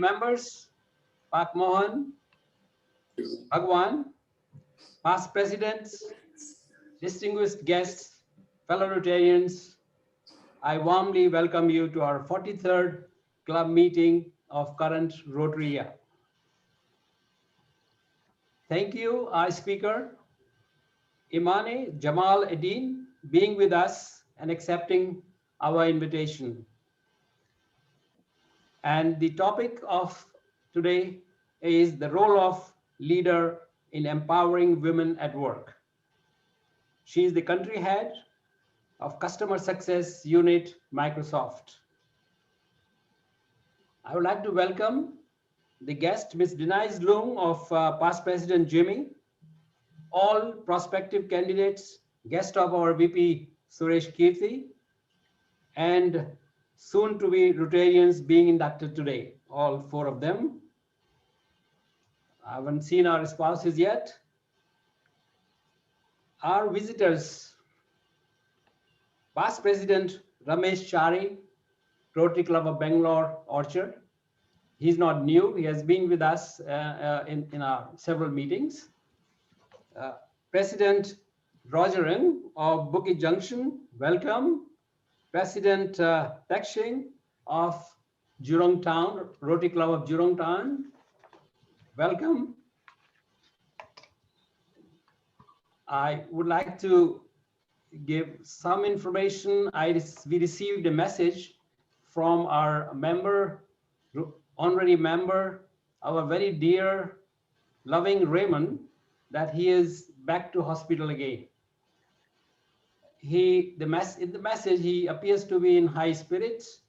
members, Pak Mohan, Bhagwan, past presidents, distinguished guests, fellow Rotarians, I warmly welcome you to our 43rd club meeting of current Rotary year. Thank you, our speaker, Imane Jamal Eddine, being with us and accepting our invitation. And the topic of today is the role of leader in empowering women at work. She is the country head of Customer Success Unit, Microsoft. I would like to welcome the guest, Ms. Denise Lung of past President Jimmy, all prospective candidates, guest of our VP Suresh Kirti, and soon to be Rotarians being inducted today, all 4 of them. I haven't seen our spouses yet. Our visitors, past President Ramesh Chari, Rotary Club of Bangalore Orchard. He's not new, he has been with us in our several meetings. President Rogerin of Bukit Junction, welcome. President Takshing of Jurong Town, Rotary Club of Jurong Town, welcome. I would like to give some information. We received a message from our member, honorary member, our very dear, loving Raymond, that he is back to hospital again. In the message, he appears to be in high spirits,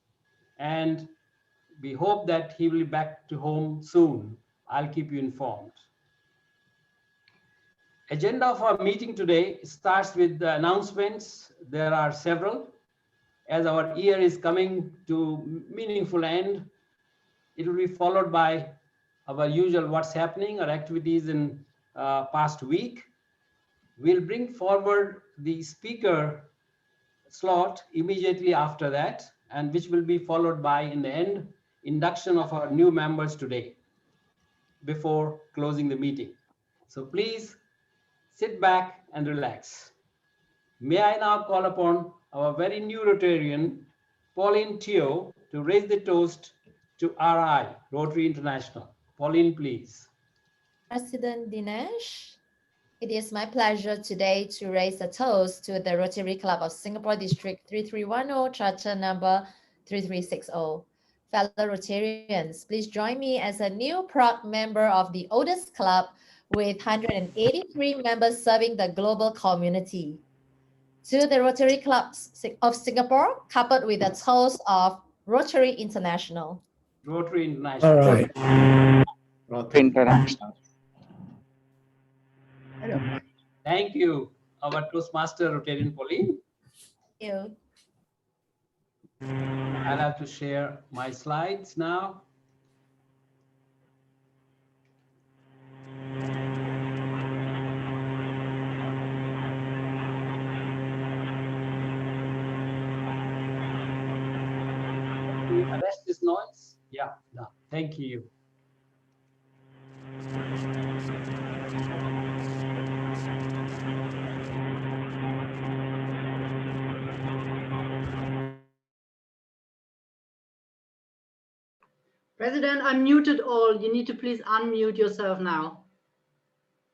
and we hope that he will be back to home soon. I'll keep you informed. Agenda of our meeting today starts with the announcements. There are several. As our year is coming to meaningful end, it will be followed by our usual what's happening, our activities in past week. We'll bring forward the speaker slot immediately after that, and which will be followed by, in the end, induction of our new members today before closing the meeting. So please sit back and relax. May I now call upon our very new Rotarian, Pauline Teo, to raise the toast to RI, Rotary International. Pauline, please. President Dinesh, it is my pleasure today to raise a toast to the Rotary Club of Singapore District 3310, Charter number 3360. Fellow Rotarians, please join me as a new proud member of the oldest club with 183 members serving the global community. To the Rotary Clubs of Singapore, coupled with a toast of Rotary International. Rotary International. All right. Rotary International. Thank you, our Toastmaster Rotarian Pauline. Thank you. I'll have to share my slides now. Arrest this noise? Yeah, no, thank you. President, I'm muted all. You need to please unmute yourself now.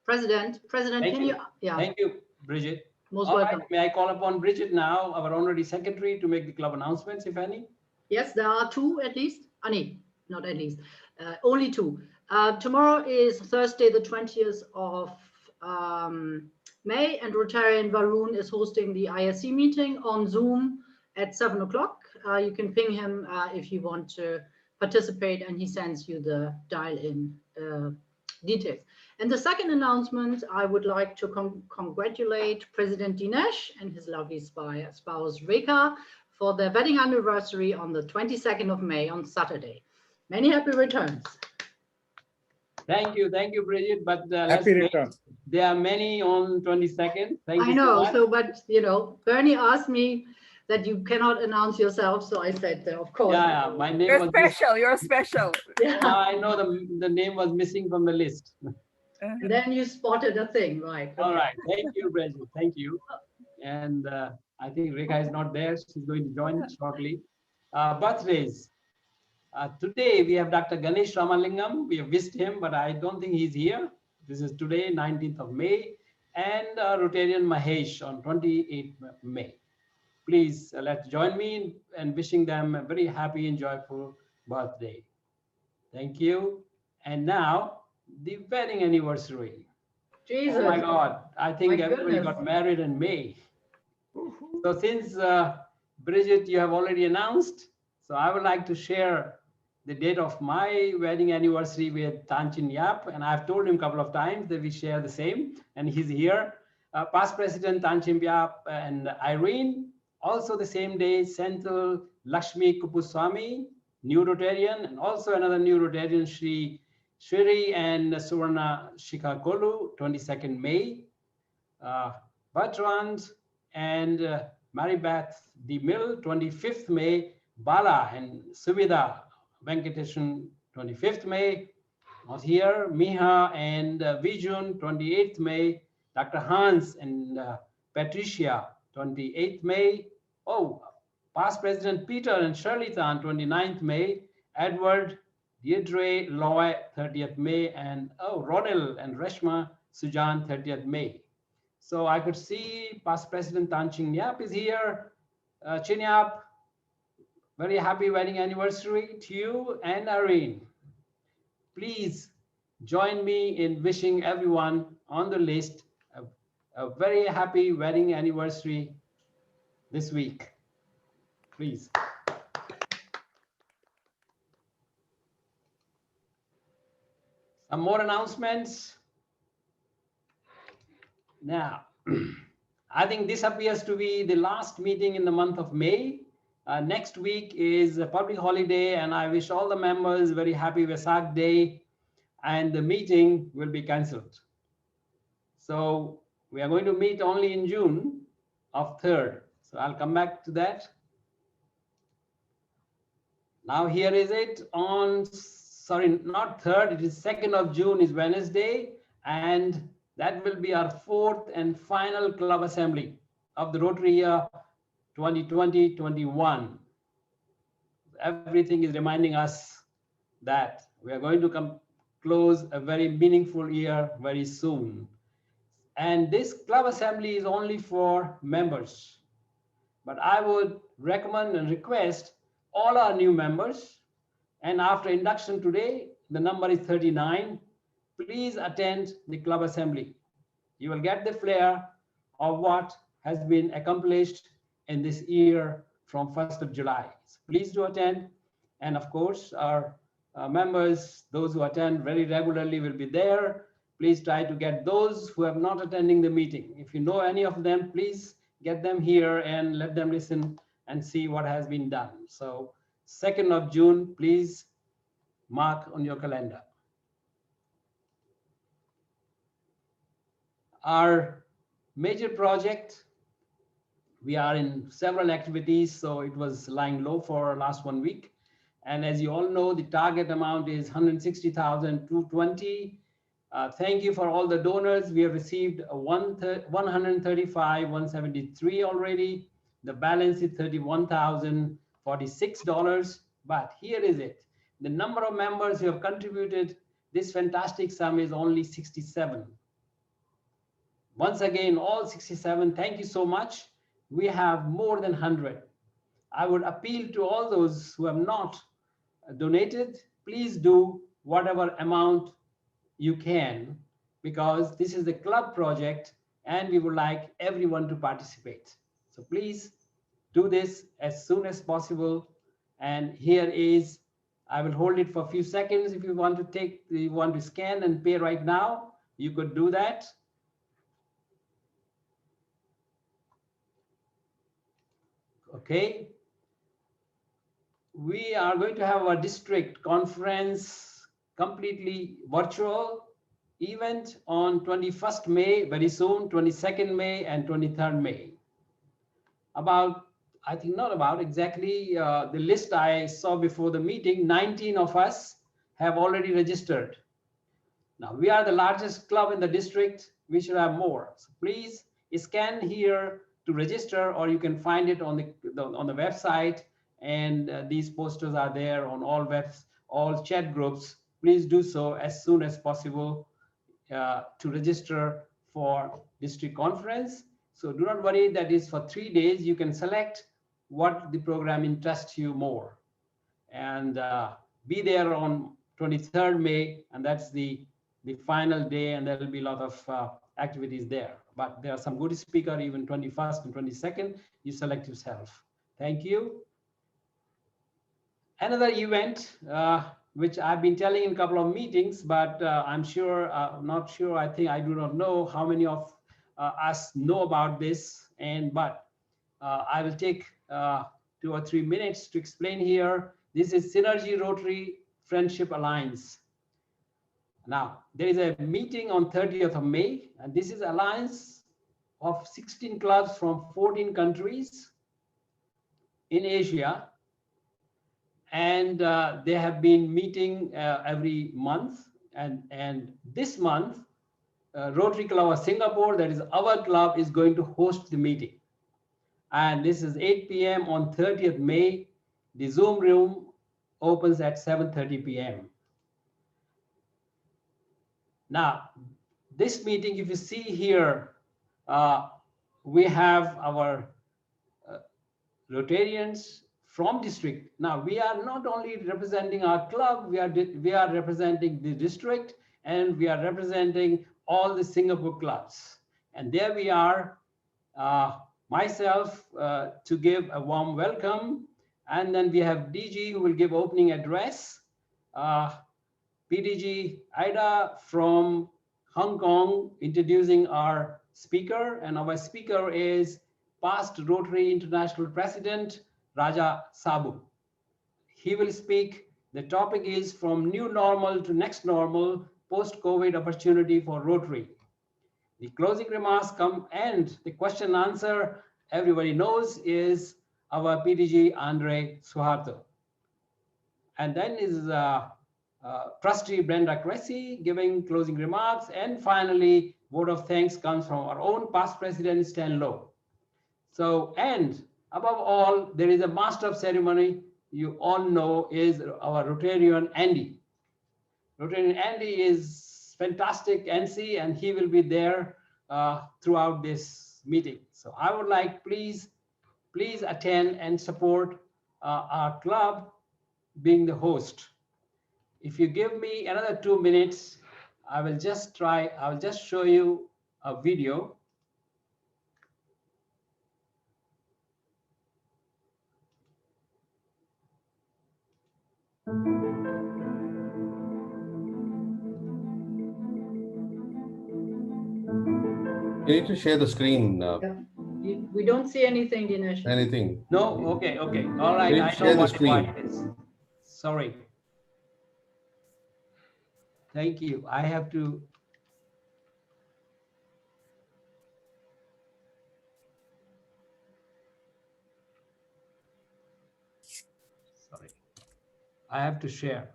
President, can you? Yeah. Thank you, Bridget. Most All welcome. right, may I call upon Bridget now, our honorary secretary, to make the club announcements, if any? Yes, there are 2 at least. Not at least. Only 2. Tomorrow is Thursday, the 20th of May, and Rotarian Varun is hosting the ISC meeting on Zoom at 7 o'clock. You can ping him if you want to participate, and he sends you the dial-in details. And the second announcement, I would like to congratulate President Dinesh and his lovely spouse Rekha for their wedding anniversary on the 22nd of May on Saturday. Many happy returns. Thank you, Bridget. But Happy returns. There are many on 22nd. Thank you. I know, so much. but you know, Bernie asked me, that you cannot announce yourself. So I said, of course. Yeah, my name You're was special. You're special. Yeah. I know the name was missing from the list. And then you spotted a thing, right? All Okay. right, thank you, Bridget. Thank you. And I think Rekha is not there. She's going to join shortly. Birthdays. Today we have Dr. Ganesh Ramalingam. We have missed him, but I don't think he's here. This is today, 19th of May, and Rotarian Mahesh on 28th May. Please let's join me in wishing them a very happy and joyful birthday. Thank you. And now the wedding anniversary. Jesus. Oh my God, I think My everybody goodness. got married in May. So since Bridget, you have already announced, so I would like to share the date of my wedding anniversary with Tanchin Yap, and I've told him a couple of times that we share the same, and he's here. Past President Tanchin Yap and Irene, also the same day, Senthil Lakshmi Kupuswamy, new Rotarian, and also another new Rotarian, Shri and Suvarna Shikakolu, 22nd May. Bertrand and Maribeth D. Mill, 25th May. Bala and Suvida Venkateshan, 25th May. Was here. Miha and Vijun, 28th May. Dr. Hans and Patricia, 28th May. Oh, past President Peter and Shirley Tan, 29th May. Edward, Deirdre, Loy, 30th May. And oh, Ronil and Reshma Sujan, 30th May. So I could see past President Tan Ching Yap is here. Chin Yap, very happy wedding anniversary to you and Irene. Please join me in wishing everyone on the list a very happy wedding anniversary this week. Please. Some more announcements. Now, I think this appears to be the last meeting in the month of May. Next week is a public holiday, and I wish all the members very happy Vesak Day, and the meeting will be cancelled. So we are going to meet only in June of 3rd. So I'll come back to that. Now here is it on, sorry, not 3rd, it is 2nd of June is Wednesday, and that will be our 4th and final club assembly of the Rotary year 2020-21. Everything is reminding us that we are going to close a very meaningful year very soon. And this club assembly is only for members. But I would recommend and request all our new members, and after induction today, the number is 39. Please attend the club assembly. You will get the flair of what has been accomplished in this year from 1st of July. So please do attend. And of course, our members, those who attend very regularly will be there. Please try to get those who have not attending the meeting. If you know any of them, please get them here and let them listen and see what has been done. So 2nd of June, please mark on your calendar. Our major project, we are in several activities, so it was lying low for last 1 week. And as you all know, the target amount is 160,220. Thank you for all the donors. We have received 135,173 already. The balance is $31,046. But here is it. The number of members who have contributed this fantastic sum is only 67. Once again, all 67, thank you so much. We have more than 100. I would appeal to all those who have not donated, please do whatever amount you can, because this is the club project and we would like everyone to participate. So please do this as soon as possible. And here is, I will hold it for a few seconds. If you want to scan and pay right now, you could do that. Okay. We are going to have a district conference, completely virtual event on 21st May, very soon, 22nd May and 23rd May. I think not about exactly the list I saw before the meeting, 19 of us have already registered. Now, we are the largest club in the district. We should have more. So please scan here to register, or you can find it on the website. And these posters are there on all chat groups. Please do so as soon as possible to register for district conference. So do not worry, that is for 3 days. You can select what the program interests you more. And be there on 23rd May, and that's the final day, and there will be a lot of activities there. But there are some good speakers, even 21st and 22nd. You select yourself. Thank you. Another event, which I've been telling in a couple of meetings, but I'm not sure, I think I do not know how many of us know about this, but I will take 2 or 3 minutes to explain here. This is Synergy Rotary Friendship Alliance. Now, there is a meeting on 30th of May, and this is alliance of 16 clubs from 14 countries in Asia. And they have been meeting every month. And this month, Rotary Club of Singapore, that is our club, is going to host the meeting. And this is 8 p.m. on 30th May. The Zoom room opens at 7:30 p.m. Now, this meeting, if you see here, we have our Rotarians from district. Now, we are not only representing our club, we are representing the district, and we are representing all the Singapore clubs. And there we are, myself to give a warm welcome. And then we have DG who will give opening address. PDG Ida from Hong Kong introducing our speaker, and our speaker is past Rotary International President Raja Sabu. He will speak. The topic is from new normal to next normal, post-COVID opportunity for Rotary. The closing remarks come, and the question and answer everybody knows is our PDG Andre Suharto. And then is Trustee Brenda Cressy giving closing remarks. And finally, vote of thanks comes from our own past president, Stan Lowe. So, and above all, there is a master of ceremony, you all know, is our Rotarian Andy. Rotarian Andy is fantastic NC, and he will be there throughout this meeting. So I would like, please attend and support our club being the host. If you give me another 2 minutes, I will just show you a video. You need to share the screen. We don't see anything, Dinesh. Anything. No? Okay. All right. You need to share the screen. Why it is. Sorry. Thank you. I have to. Sorry. I have to share.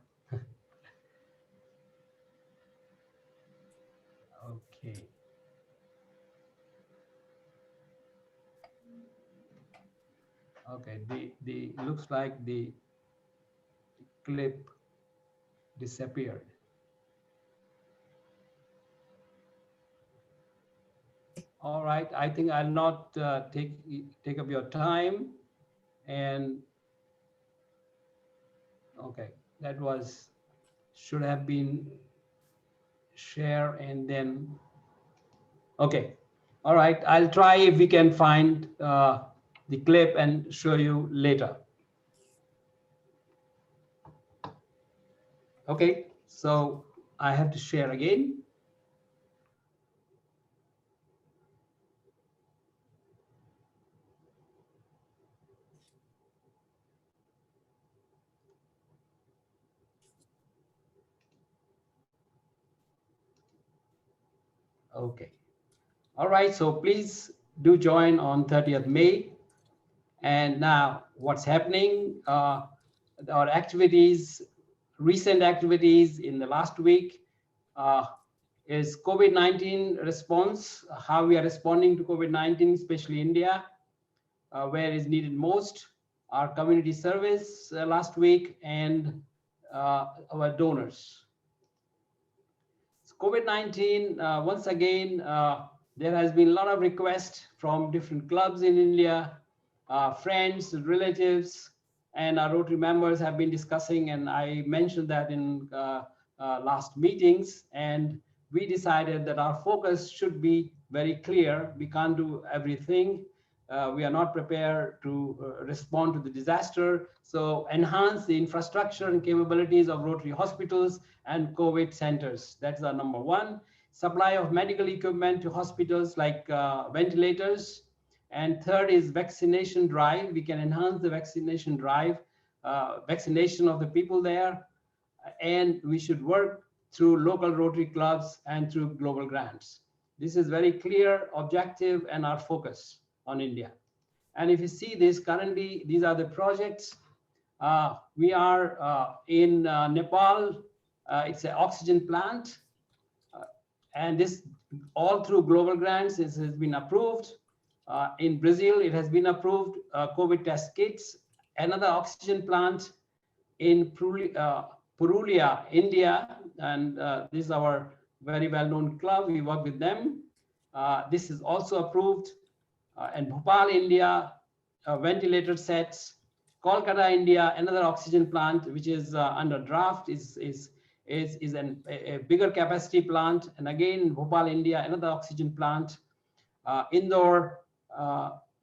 Okay. Okay, the looks like the clip disappeared. All right, I think I'll not take up your time. And okay, that should have been share, and then okay. All right, I'll try if we can find the clip and show you later. Okay, so I have to share again. Okay. All right, so please do join on 30th May. And now what's happening, our activities, recent activities in the last week is COVID-19 response, how we are responding to COVID-19, especially India, where is needed most, our community service last week, and our donors. COVID-19, once again, there has been a lot of requests from different clubs in India, friends, relatives, and our Rotary members have been discussing, and I mentioned that in last meetings, and we decided that our focus should be very clear. We can't do everything. We are not prepared to respond to the disaster. So enhance the infrastructure and capabilities of Rotary hospitals and COVID centers. That's our number one. Supply of medical equipment to hospitals like ventilators. And third is vaccination drive. We can enhance the vaccination drive, vaccination of the people there. And we should work through local Rotary clubs and through global grants. This is very clear, objective, and our focus on India. And if you see this, currently, these are the projects. We are in Nepal, it's an oxygen plant. And this all through global grants, this has been approved. In Brazil, it has been approved, COVID test kits, another oxygen plant in Purulia, India. And this is our very well-known club, we work with them. This is also approved. And Bhopal, India, ventilator sets. Kolkata, India, another oxygen plant which is under draft, is a bigger capacity plant. And again, Bhopal, India, another oxygen plant. Indore,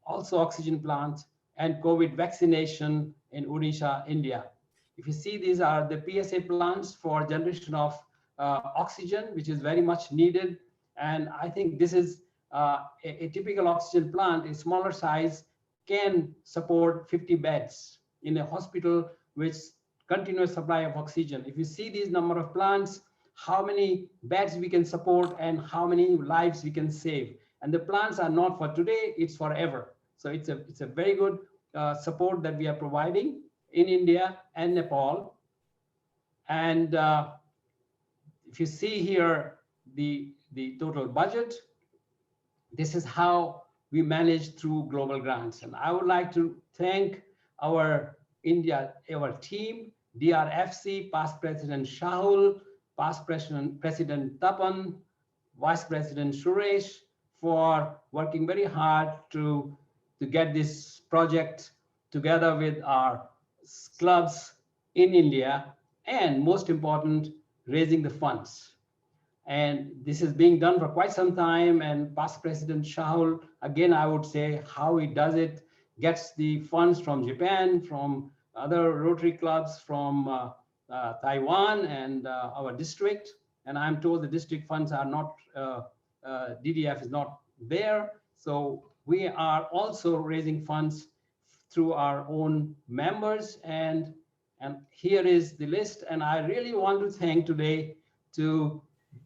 also oxygen plant, and COVID vaccination in Odisha, India. If you see, these are the PSA plants for generation of oxygen, which is very much needed. And I think this is a typical oxygen plant, a smaller size, can support 50 beds in a hospital with continuous supply of oxygen. If you see these number of plants, how many beds we can support and how many lives we can save. And the plants are not for today, it's forever. So it's a very good support that we are providing in India and Nepal. And if you see here the total budget, this is how we manage through global grants. And I would like to thank our team, DRFC, past President Shahul, past President Tapan, Vice President Suresh, for working very hard to get this project together with our clubs in India, and most important, raising the funds. And this is being done for quite some time. And past President Shahul, again, I would say how he does it, gets the funds from Japan, from other Rotary clubs, from Taiwan and our district. And I'm told the district funds are not, DDF is not there. So we are also raising funds through our own members. And here is the list. And I really want to thank today to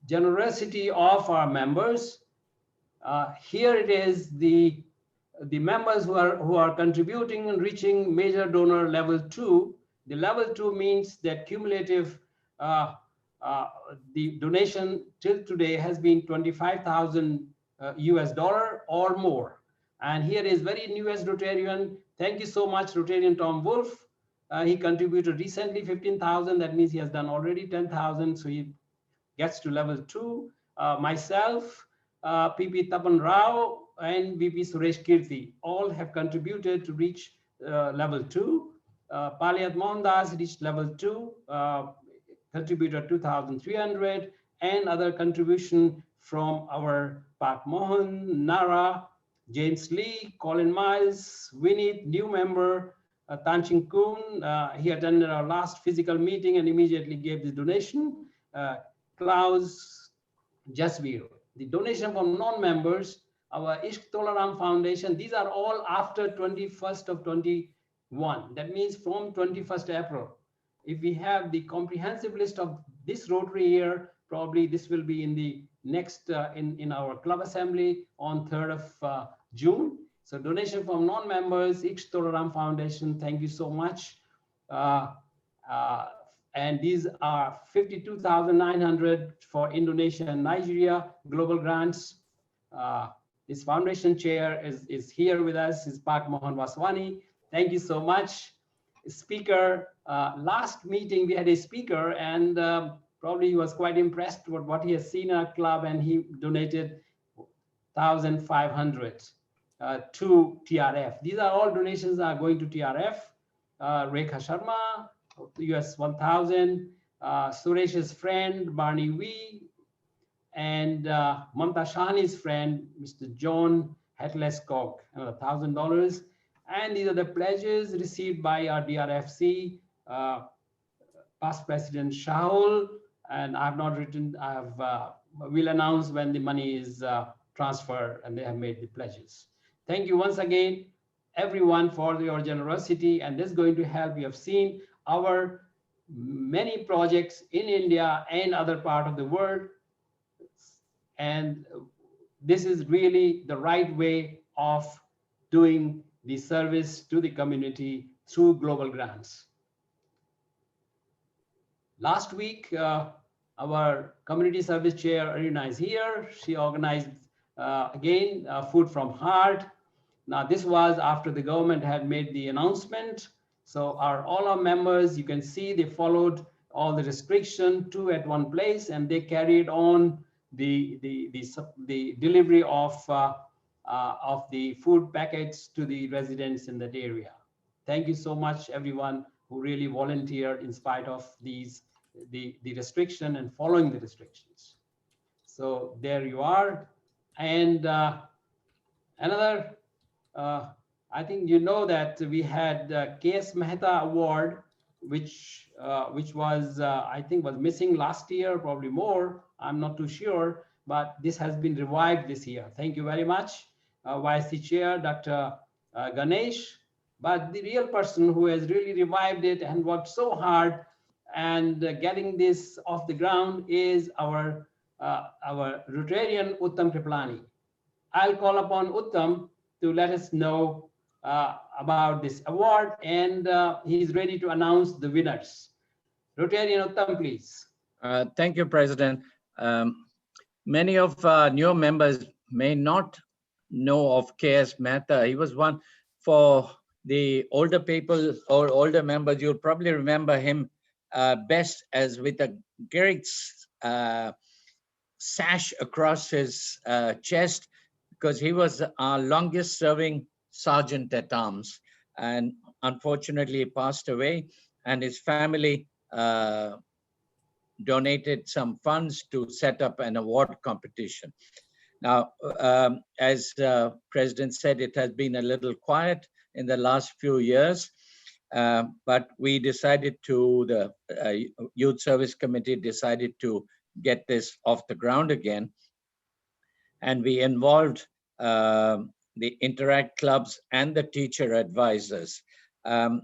generosity of our members. Here it is, the members who are contributing and reaching major donor level 2. The level 2 means that cumulative the donation till today has been $25,000 US or more. And here is very newest Rotarian. Thank you so much, Rotarian Tom Wolf. He contributed recently 15,000. That means he has done already 10,000. So he gets to level 2. Myself, PP Tapan Rao, and VP Suresh Kirti all have contributed to reach level 2. Paliyat Mohandas reached level 2, contributed 2,300, and other contribution from our Pak Mohan, Nara, James Lee, Colin Miles, Vinit, new member, Tanching Kun. He attended our last physical meeting and immediately gave the donation. Klaus Jasvir. The donation from non-members, our Ishq Tolaram Foundation, these are all after 21st of 21. That means from 21st April. If we have the comprehensive list of this Rotary year, probably this will be in the next, in our club assembly on 3rd of June. So donation from non-members, Ikshtoraram Foundation, thank you so much. And these are 52,900 for Indonesia and Nigeria global grants. This foundation chair is here with us, is Pak Mohan Waswani. Thank you so much. Speaker, last meeting we had a speaker, and probably he was quite impressed with what he has seen in our club, and he donated 1,500 to TRF. These are all donations are going to TRF. Rekha Sharma, US 1,000, Suresh's friend, Barney Wee, and Mamta Shahani's friend, Mr. John Hetleskog, $1,000. And these are the pledges received by our DRFC, past President Shahul, and I have not written, I have, will announce when the money is transferred and they have made the pledges. Thank you once again, everyone, for your generosity, and this is going to help. You have seen our many projects in India and other part of the world, and this is really the right way of doing the service to the community through global grants. Last week, our community service chair Arina is here. She organized again Food from Heart. Now this was after the government had made the announcement. So all our members, you can see they followed all the restriction, 2 at one place, and they carried on the delivery of the food packets to the residents in that area. Thank you so much, everyone who really volunteered in spite of the restriction and following the restrictions. So there you are. And another, I think you know that we had K.S. Mehta Award, which was, I think was missing last year, probably more, I'm not too sure, but this has been revived this year. Thank you very much, YC Chair, Dr. Ganesh. But the real person who has really revived it and worked so hard and getting this off the ground is our Rotarian Uttam Kriplani. I'll call upon Uttam to let us know about this award, and he's ready to announce the winners. Rotarian Uttam, please. Thank you, President. Many of our new members may not know of K.S. Mehta. He was one for the older people or older members. You'll probably remember him best as with a great sash across his chest, because he was our longest serving sergeant at arms, and unfortunately he passed away, and his family donated some funds to set up an award competition. Now, as President said, it has been a little quiet in the last few years, but we decided to, the Youth Service Committee decided to get this off the ground again. And we involved the Interact clubs and the teacher advisors. An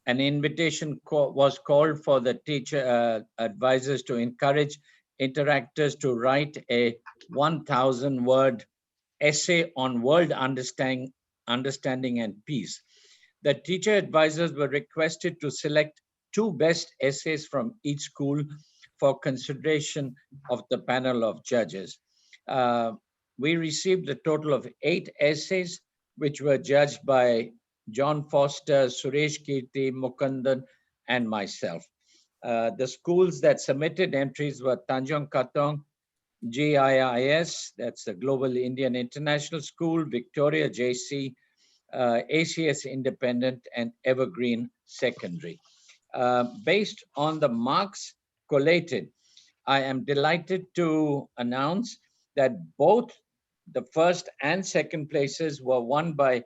invitation was called for the teacher advisors to encourage interactors to write a 1,000-word essay on world understanding and peace. The teacher advisors were requested to select 2 best essays from each school for consideration of the panel of judges. We received a total of 8 essays, which were judged by John Foster, Suresh Kirti, Mukundan, and myself. The schools that submitted entries were Tanjong Katong, GIIS, that's the Global Indian International School, Victoria JC, ACS Independent, and Evergreen Secondary. Based on the marks collated, I am delighted to announce that both the first and second places were won by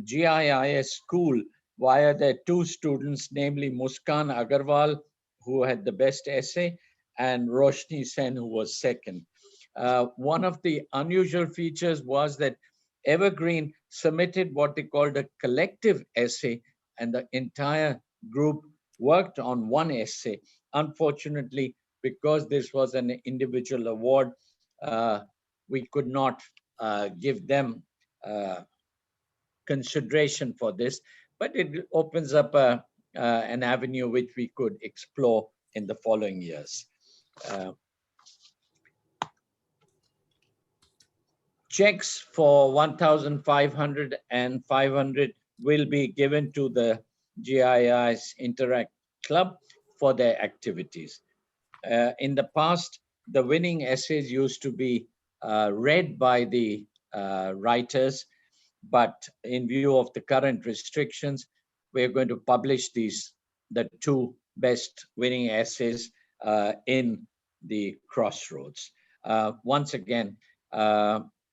GIIS school via their 2 students, namely Muskan Agarwal, who had the best essay, and Roshni Sen, who was second. One of the unusual features was that Evergreen submitted what they called a collective essay, and the entire group worked on 1 essay. Unfortunately, because this was an individual award, we could not give them consideration for this, but it opens up an avenue which we could explore in the following years. Checks for 1,500 and 500 will be given to the GII's Interact Club for their activities. In the past, the winning essays used to be read by the writers, but in view of the current restrictions, we're going to publish the 2 best winning essays in the Crossroads. Once again,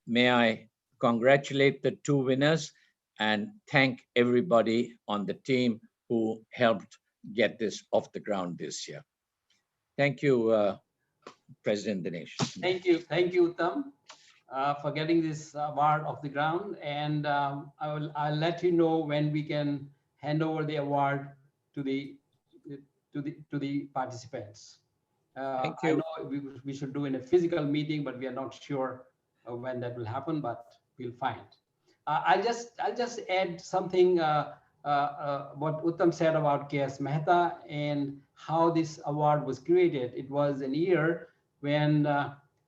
may I congratulate the 2 winners and thank everybody on the team who helped get this off the ground this year. Thank you, President Dinesh. Thank you, Uttam, for getting this award off the ground. And I'll let you know when we can hand over the award to the participants. Thank you. I know we should do in a physical meeting, but we are not sure when that will happen, but we'll find. I'll just add something what Uttam said about KS Mehta and how this award was created. It was a year when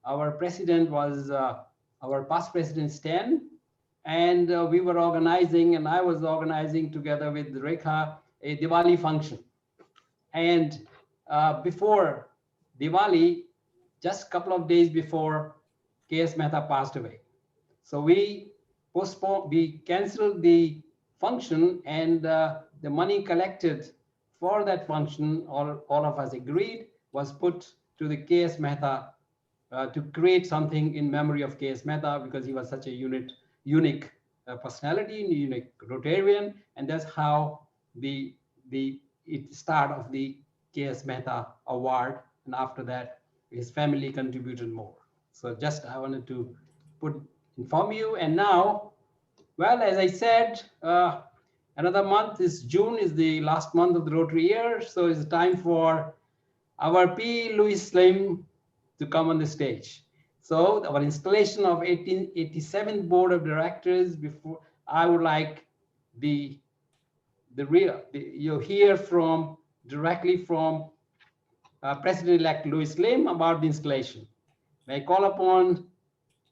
our president was our past president Stan, and we were organizing, and I was organizing together with Rekha a Diwali function. And before Diwali, just a couple of days before, KS Mehta passed away. So we canceled the function, and the money collected for that function, all of us agreed, was put to the KS Mehta to create something in memory of KS Mehta, because he was such a unique personality, unique Rotarian, and that's how the start of the KS Mehta Award, and after that, his family contributed more. So just I wanted to inform you. And now, well, as I said, another month is June, is the last month of the Rotary year. So it's time for our P. Louis Slim to come on the stage. So our installation of 1887 Board of Directors, before I would like you hear directly from President-elect Louis Lim about the installation. May I call upon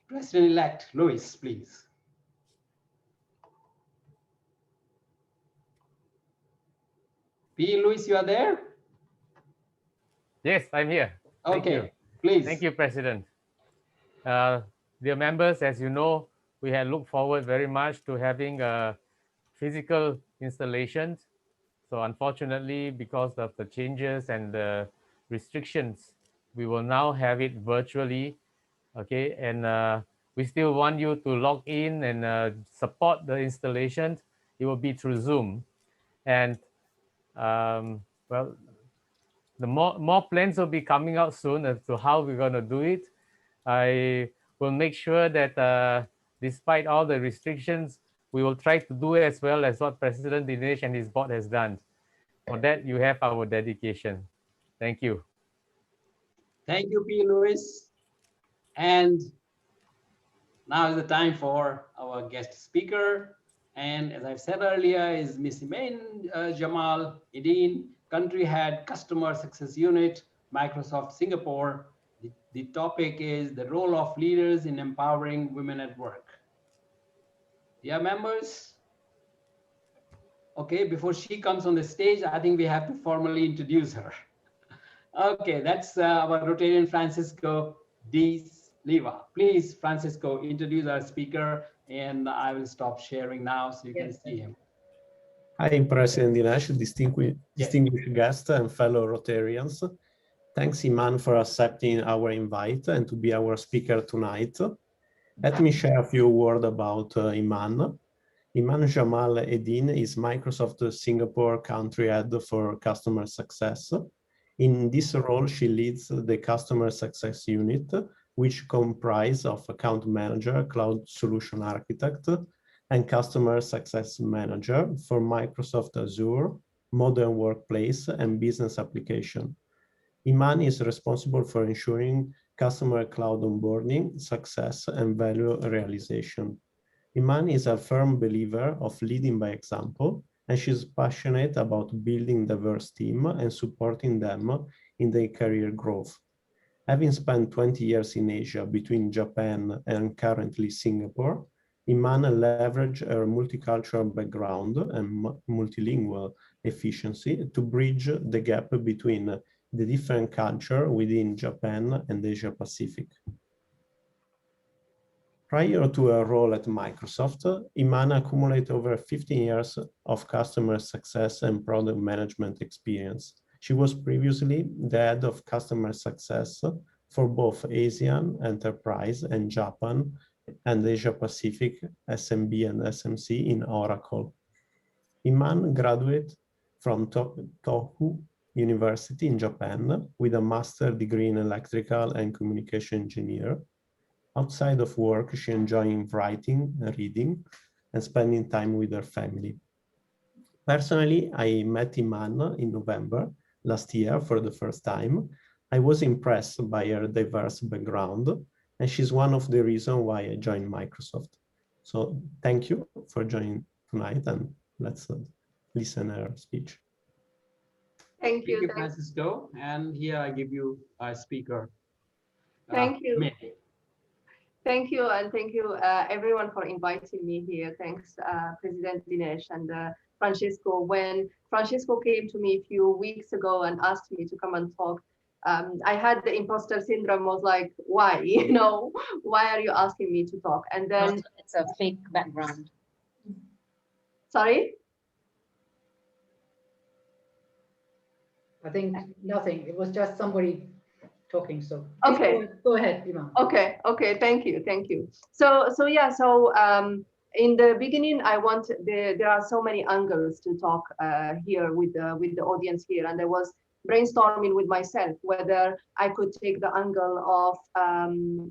President-elect Louis, please. P. Louis, you are there? Yes, I'm here. Okay, please. Thank you, President. Dear members, as you know, we had looked forward very much to having physical installations. So unfortunately, because of the changes and the restrictions, we will now have it virtually. Okay, and we still want you to log in and support the installations. It will be through Zoom. And well, the more plans will be coming out soon as to how we're going to do it. I will make sure that despite all the restrictions, we will try to do it as well as what President Dinesh and his board has done. For that, you have our dedication. Thank you. Thank you, P. Louis. And now is the time for our guest speaker. And as I've said earlier, is Ms Imane Jamal Eddine, Country Head, Customer Success Unit, Microsoft Singapore. The topic is the role of leaders in empowering women at work. Dear members, okay, before she comes on the stage, I think we have to formally introduce her. Okay, that's our Rotarian Francisco D. Leva. Please, Francisco, introduce our speaker, and I will stop sharing now so you can see him. Hi, President Dinesh, distinguished guests and fellow Rotarians. Thanks, Imane, for accepting our invite and to be our speaker tonight. Let me share a few words about Imane. Imane Jamal Eddine is Microsoft Singapore Country Head for Customer Success. In this role, she leads the Customer Success Unit, which comprises of Account Manager, Cloud Solution Architect, and Customer Success Manager for Microsoft Azure, Modern Workplace, and Business Application. Imane is responsible for ensuring customer cloud onboarding, success, and value realization. Imane is a firm believer of leading by example, and she's passionate about building diverse teams and supporting them in their career growth. Having spent 20 years in Asia between Japan and currently Singapore, Imane leveraged her multicultural background and multilingual efficiency to bridge the gap between the different cultures within Japan and Asia Pacific. Prior to her role at Microsoft, Imane accumulated over 15 years of customer success and product management experience. She was previously the head of customer success for both ASEAN Enterprise and Japan and Asia Pacific SMB and SMC in Oracle. Imane graduated from Tohoku University in Japan with a master's degree in electrical and communication engineer. Outside of work, she enjoys writing, reading, and spending time with her family. Personally, I met Imane in November last year for the first time. I was impressed by her diverse background, and she's one of the reasons why I joined Microsoft. So thank you for joining tonight, and let's listen to her speech. Thank you, Francisco. And here I give you a speaker. Thank you. May. Thank you, and thank you everyone for inviting me here. Thanks, President Dinesh and Francisco. When Francisco came to me a few weeks ago and asked me to come and talk, I had the imposter syndrome. Was like, why? You know, why are you asking me to talk? And then it's a fake background. Sorry. I think nothing. It was just somebody talking. So okay, go ahead, Imane. Okay. Thank you. In the beginning, there are so many angles to talk here with the audience here, and I was brainstorming with myself whether I could take the angle of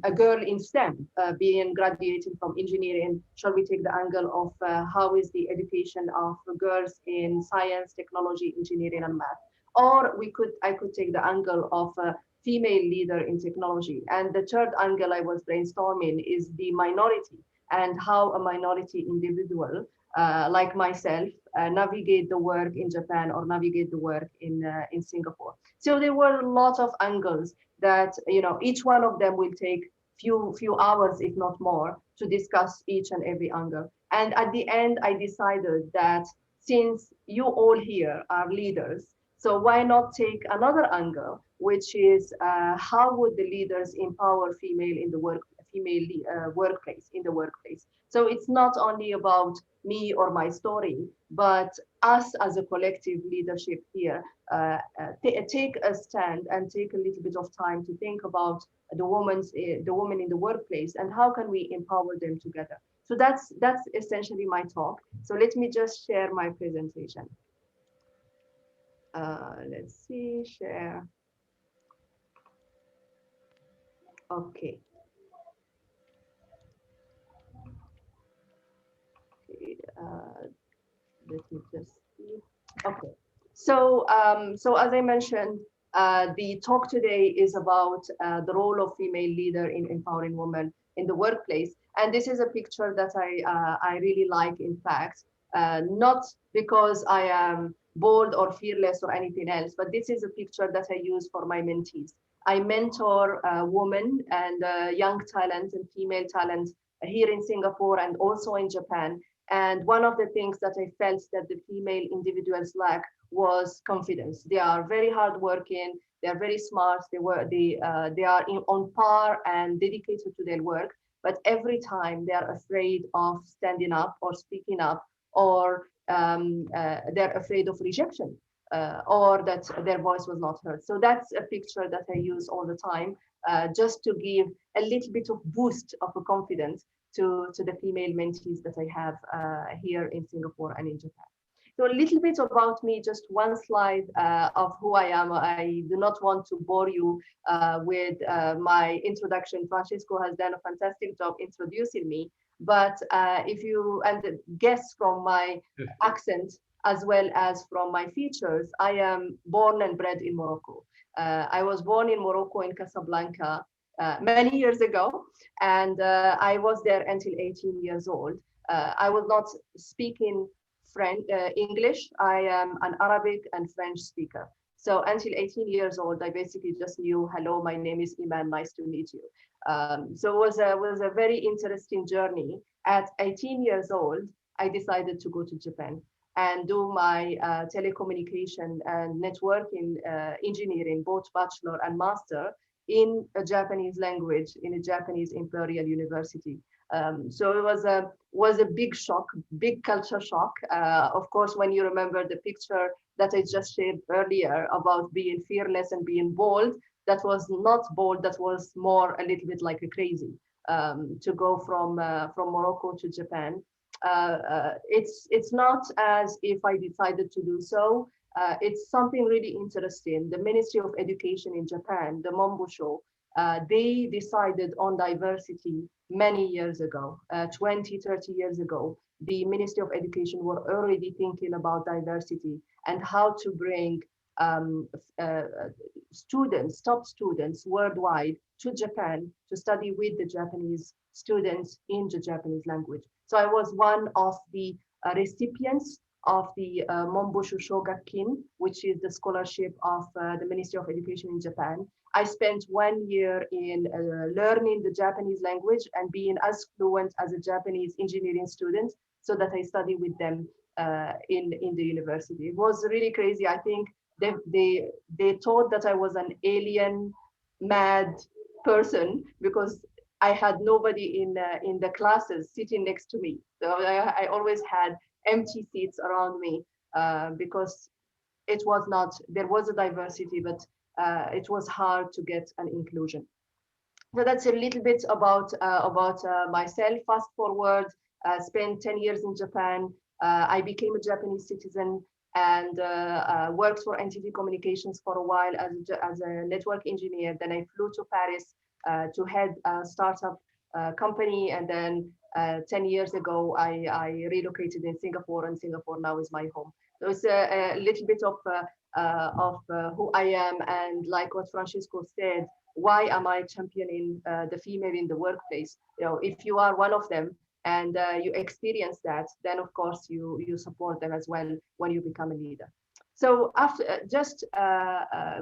a girl in STEM, being graduating from engineering. Shall we take the angle of how is the education of girls in science, technology, engineering, and math? Or I could take the angle of a female leader in technology. And the third angle I was brainstorming is the minority, and how a minority individual like myself navigate the work in Japan or navigate the work in Singapore. So there were a lot of angles that, you know, each one of them will take few hours, if not more, to discuss each and every angle. And at the end, I decided that since you all here are leaders, so why not take another angle, which is how would the leaders empower female in the workplace? So it's not only about me or my story, but us as a collective leadership here, take a stand and take a little bit of time to think about the women in the workplace and how can we empower them together. So that's essentially my talk. So let me just share my presentation. Let's see, share. Okay. Let me just see. Okay. So as I mentioned, the talk today is about the role of female leader in empowering women in the workplace. And this is a picture that I really like, in fact, not because I am bold or fearless or anything else, but this is a picture that I use for my mentees. I mentor women and young talent and female talent here in Singapore and also in Japan. And one of the things that I felt that the female individuals lack was confidence. They are very hardworking, they are very smart, they are on par and dedicated to their work, but every time they are afraid of standing up or speaking up, or they're afraid of rejection, or that their voice was not heard. So that's a picture that I use all the time, just to give a little bit of boost of a confidence to the female mentees that I have here in Singapore and in Japan. So a little bit about me, just one slide of who I am. I do not want to bore you with my introduction. Francisco has done a fantastic job introducing me, but if you guess from my accent as well as from my features, I am born and bred in Morocco. I was born in Morocco in Casablanca many years ago, and I was there until 18 years old. I was not speaking English. I am an Arabic and French speaker. So until 18 years old, I basically just knew, hello, my name is Imane, nice to meet you. So it was a very interesting journey. At 18 years old, I decided to go to Japan and do my telecommunication and networking engineering, both bachelor and master, in a Japanese language in a Japanese Imperial University. So it was a big shock, big culture shock. Of course, when you remember the picture that I just shared earlier about being fearless and being bold, that was not bold, that was more a little bit like a crazy to go from Morocco to Japan. It's not as if I decided to do so. It's something really interesting. The Ministry of Education in Japan, the Mombusho, they decided on diversity many years ago, 20, 30 years ago. The Ministry of Education were already thinking about diversity and how to bring students, top students worldwide to Japan to study with the Japanese students in the Japanese language. So I was one of the recipients of the Mombusho Shogakin, which is the scholarship of the Ministry of Education in Japan. I spent 1 year in learning the Japanese language and being as fluent as a Japanese engineering student so that I study with them in the university. It was really crazy. I think they thought that I was an alien, mad person because I had nobody in the classes sitting next to me. So I always had empty seats around me because it was not, there was a diversity, but it was hard to get an inclusion. So that's a little bit about myself. Fast forward, spent 10 years in Japan. I became a Japanese citizen and worked for NTT Communications for a while as a network engineer. Then I flew to Paris to head a startup company. And then 10 years ago, I relocated in Singapore, and Singapore now is my home. So it's a little bit of who I am. And like what Francisco said, why am I championing the female in the workplace? You know, if you are one of them and you experience that, then of course you support them as well when you become a leader. So after just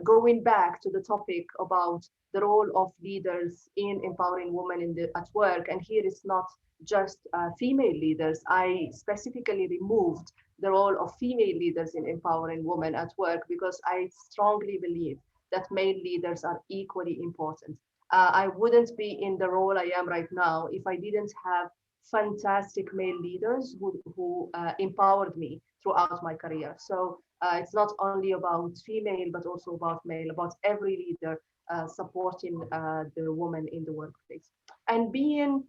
going back to the topic about the role of leaders in empowering women at work, and here is not just female leaders. I specifically removed the role of female leaders in empowering women at work because I strongly believe that male leaders are equally important. I wouldn't be in the role I am right now if I didn't have fantastic male leaders who empowered me throughout my career. So it's not only about female, but also about male, about every leader supporting the woman in the workplace. And being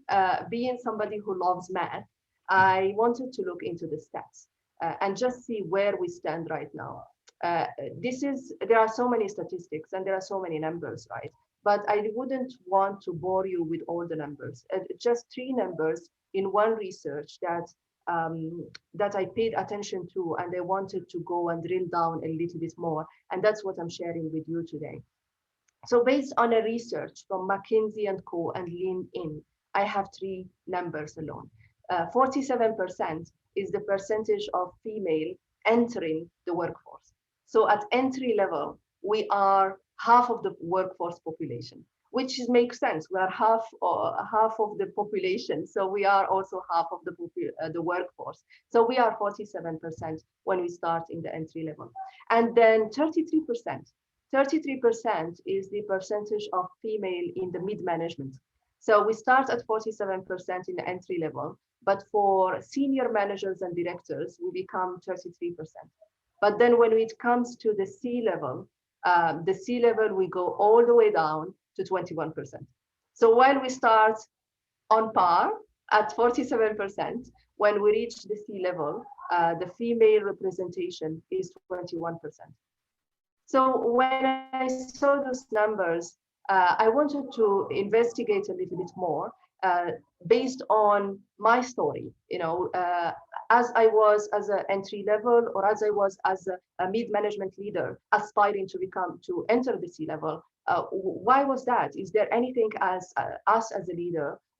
somebody who loves math, I wanted to look into the stats and just see where we stand right now. There are so many statistics and there are so many numbers, right? But I wouldn't want to bore you with all the numbers. Just 3 numbers in one research that I paid attention to, and I wanted to go and drill down a little bit more. And that's what I'm sharing with you today. So based on a research from McKinsey & Co. and LinkedIn, I have 3 numbers alone. 47% is the percentage of female entering the workforce. So at entry level, we are half of the workforce population, which makes sense. We are half of the population, so we are also half of the workforce. So we are 47% when we start in the entry level. And then 33% is the percentage of female in the mid-management. So we start at 47% in the entry level, but for senior managers and directors, we become 33%. But then when it comes to the C-level, we go all the way down to 21%. So while we start on par at 47%, when we reach the C-level, the female representation is 21%. So when I saw those numbers, I wanted to investigate a little bit more based on my story. You know, as I was as an entry level, or as I was as a mid-management leader, aspiring to enter the C-level. Why was that? Is there anything as us as a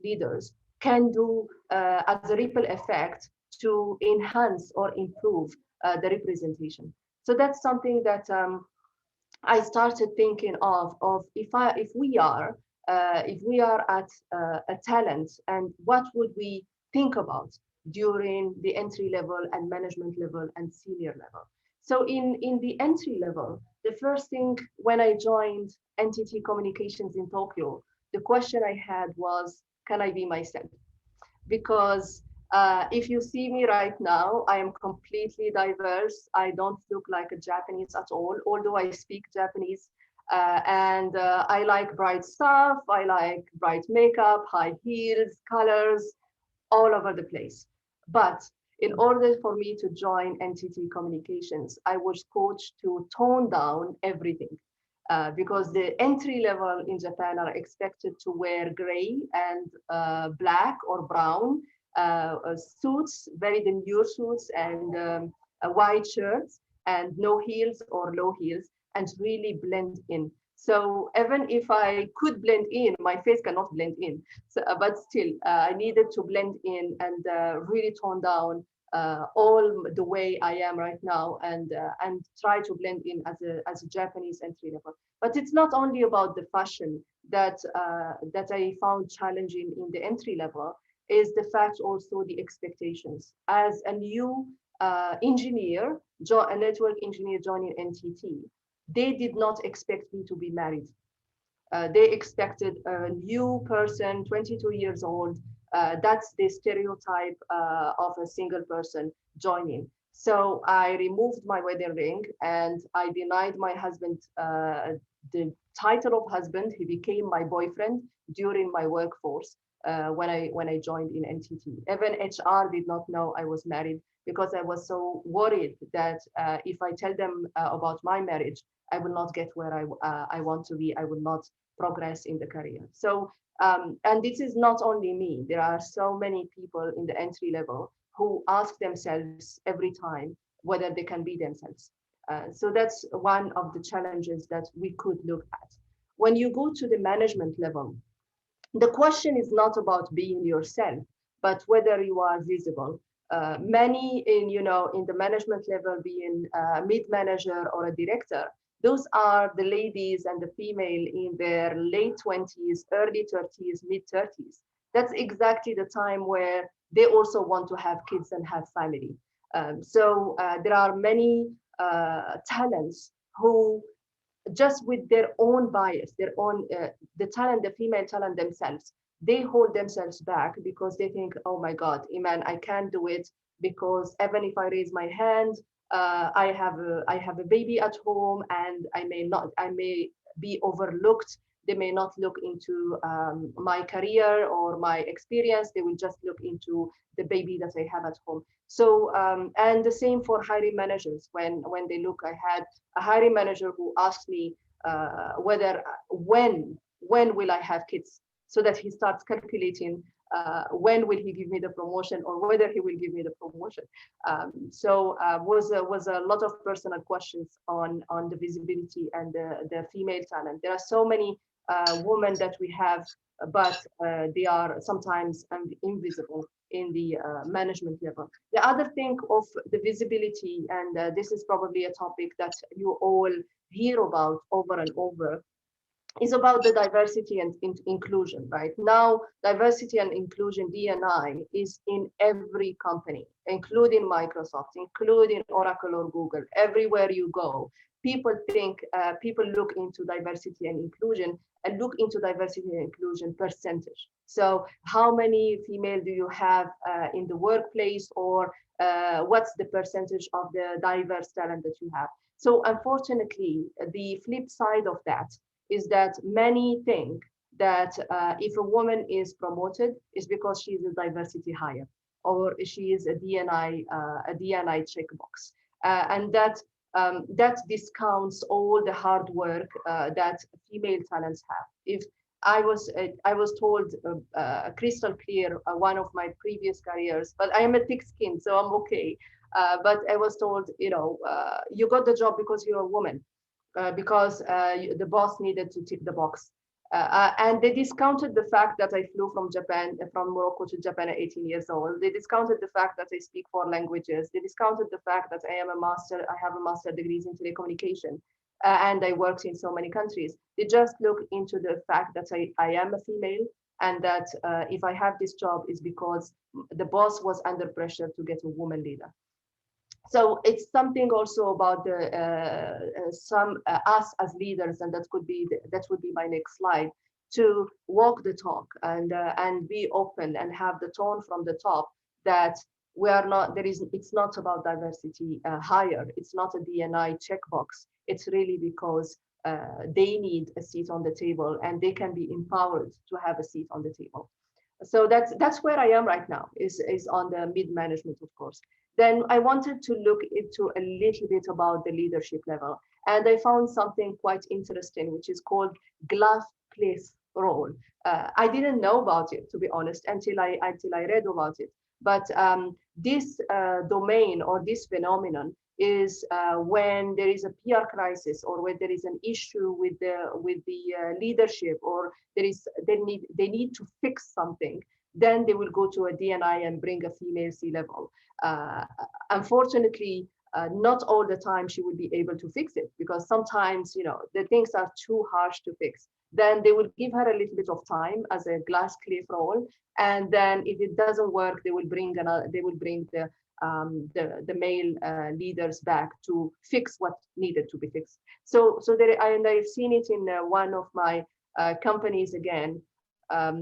leaders can do as a ripple effect to enhance or improve the representation. So that's something that I started thinking of if we are at a talent, and what would we think about during the entry level and management level and senior level. So in the entry level, the first thing when I joined NTT Communications in Tokyo, the question I had was, can I be myself? Because if you see me right now, I am completely diverse. I don't look like a Japanese at all, although I speak Japanese. And I like bright stuff. I like bright makeup, high heels, colors, all over the place. But in order for me to join NTT Communications, I was coached to tone down everything. Because the entry level in Japan are expected to wear gray and black or brown suits, very demure suits, and white shirts, and no heels or low heels, and really blend in. So even if I could blend in, my face cannot blend in. So, but still, I needed to blend in and really tone down all the way I am right now, and try to blend in as a Japanese entry level. But it's not only about the fashion that I found challenging in the entry level, is the fact also the expectations. As a new engineer, a network engineer joining NTT, they did not expect me to be married. They expected a new person, 22 years old. That's the stereotype of a single person joining. So I removed my wedding ring and I denied my husband the title of husband. He became my boyfriend during my workforce when I joined in NTT. Even HR did not know I was married, because I was so worried that if I tell them about my marriage, I will not get where I want to be. I will not progress in the career. So, and this is not only me. There are so many people in the entry level who ask themselves every time whether they can be themselves. So that's one of the challenges that we could look at. When you go to the management level, the question is not about being yourself, but whether you are visible. Many in the management level, being a mid-manager or a director, those are the ladies and the female in their late 20s, early 30s, mid 30s. That's exactly the time where they also want to have kids and have family. So there are many talents who, just with their own bias, their own, the female talent themselves, they hold themselves back because they think, oh my God, Iman, I can't do it, because even if I raise my hand, I have a baby at home, and I may be overlooked. They may not look into my career or my experience. They will just look into the baby that I have at home. So, and the same for hiring managers. When they look, I had a hiring manager who asked me when will I have kids, so that he starts calculating when will he give me the promotion, or whether he will give me the promotion. So was a lot of personal questions on the visibility and the female talent. There are so many women that we have, but they are sometimes invisible in the management level. The other thing of the visibility, and this is probably a topic that you all hear about over and over, is about the diversity and inclusion. Right now, diversity and inclusion, D&I, is in every company, including Microsoft, including Oracle or Google. Everywhere you go, people look into diversity and inclusion, and look into diversity and inclusion percentage. So how many female do you have in the workplace, or what's the percentage of the diverse talent that you have? So unfortunately, the flip side of that is that many think that if a woman is promoted, is because she's a diversity hire, or she is a D&I checkbox, and that discounts all the hard work that female talents have. If I was told crystal clear one of my previous careers, but I am a thick skin, so I'm okay. But I was told, you got the job because you're a woman. Because the boss needed to tick the box. And they discounted the fact that I flew from Morocco to Japan at 18 years old. They discounted the fact that I speak 4 languages. They discounted the fact that I have a master degrees in telecommunication, and I worked in so many countries. They just look into the fact that I am a female, and that if I have this job is because the boss was under pressure to get a woman leader. So it's something also about the us as leaders, and that would be my next slide, to walk the talk and be open and have the tone from the top that we are not it's not about diversity hire. It's not a D&I checkbox. It's really because they need a seat on the table, and they can be empowered to have a seat on the table. So that's where I am right now, is on the mid-management, of course. Then I wanted to look into a little bit about the leadership level. And I found something quite interesting, which is called glass place role. I didn't know about it, to be honest, until I read about it. But this domain, or this phenomenon, is when there is a PR crisis, or when there is an issue with the leadership, or they need to fix something. Then they will go to a D&I and bring a female C-level. Unfortunately, not all the time she will be able to fix it, because sometimes, the things are too harsh to fix. Then they will give her a little bit of time as a glass cliff role, and then if it doesn't work, they will bring the male leaders back to fix what needed to be fixed. So there, and I've seen it in one of my companies again. I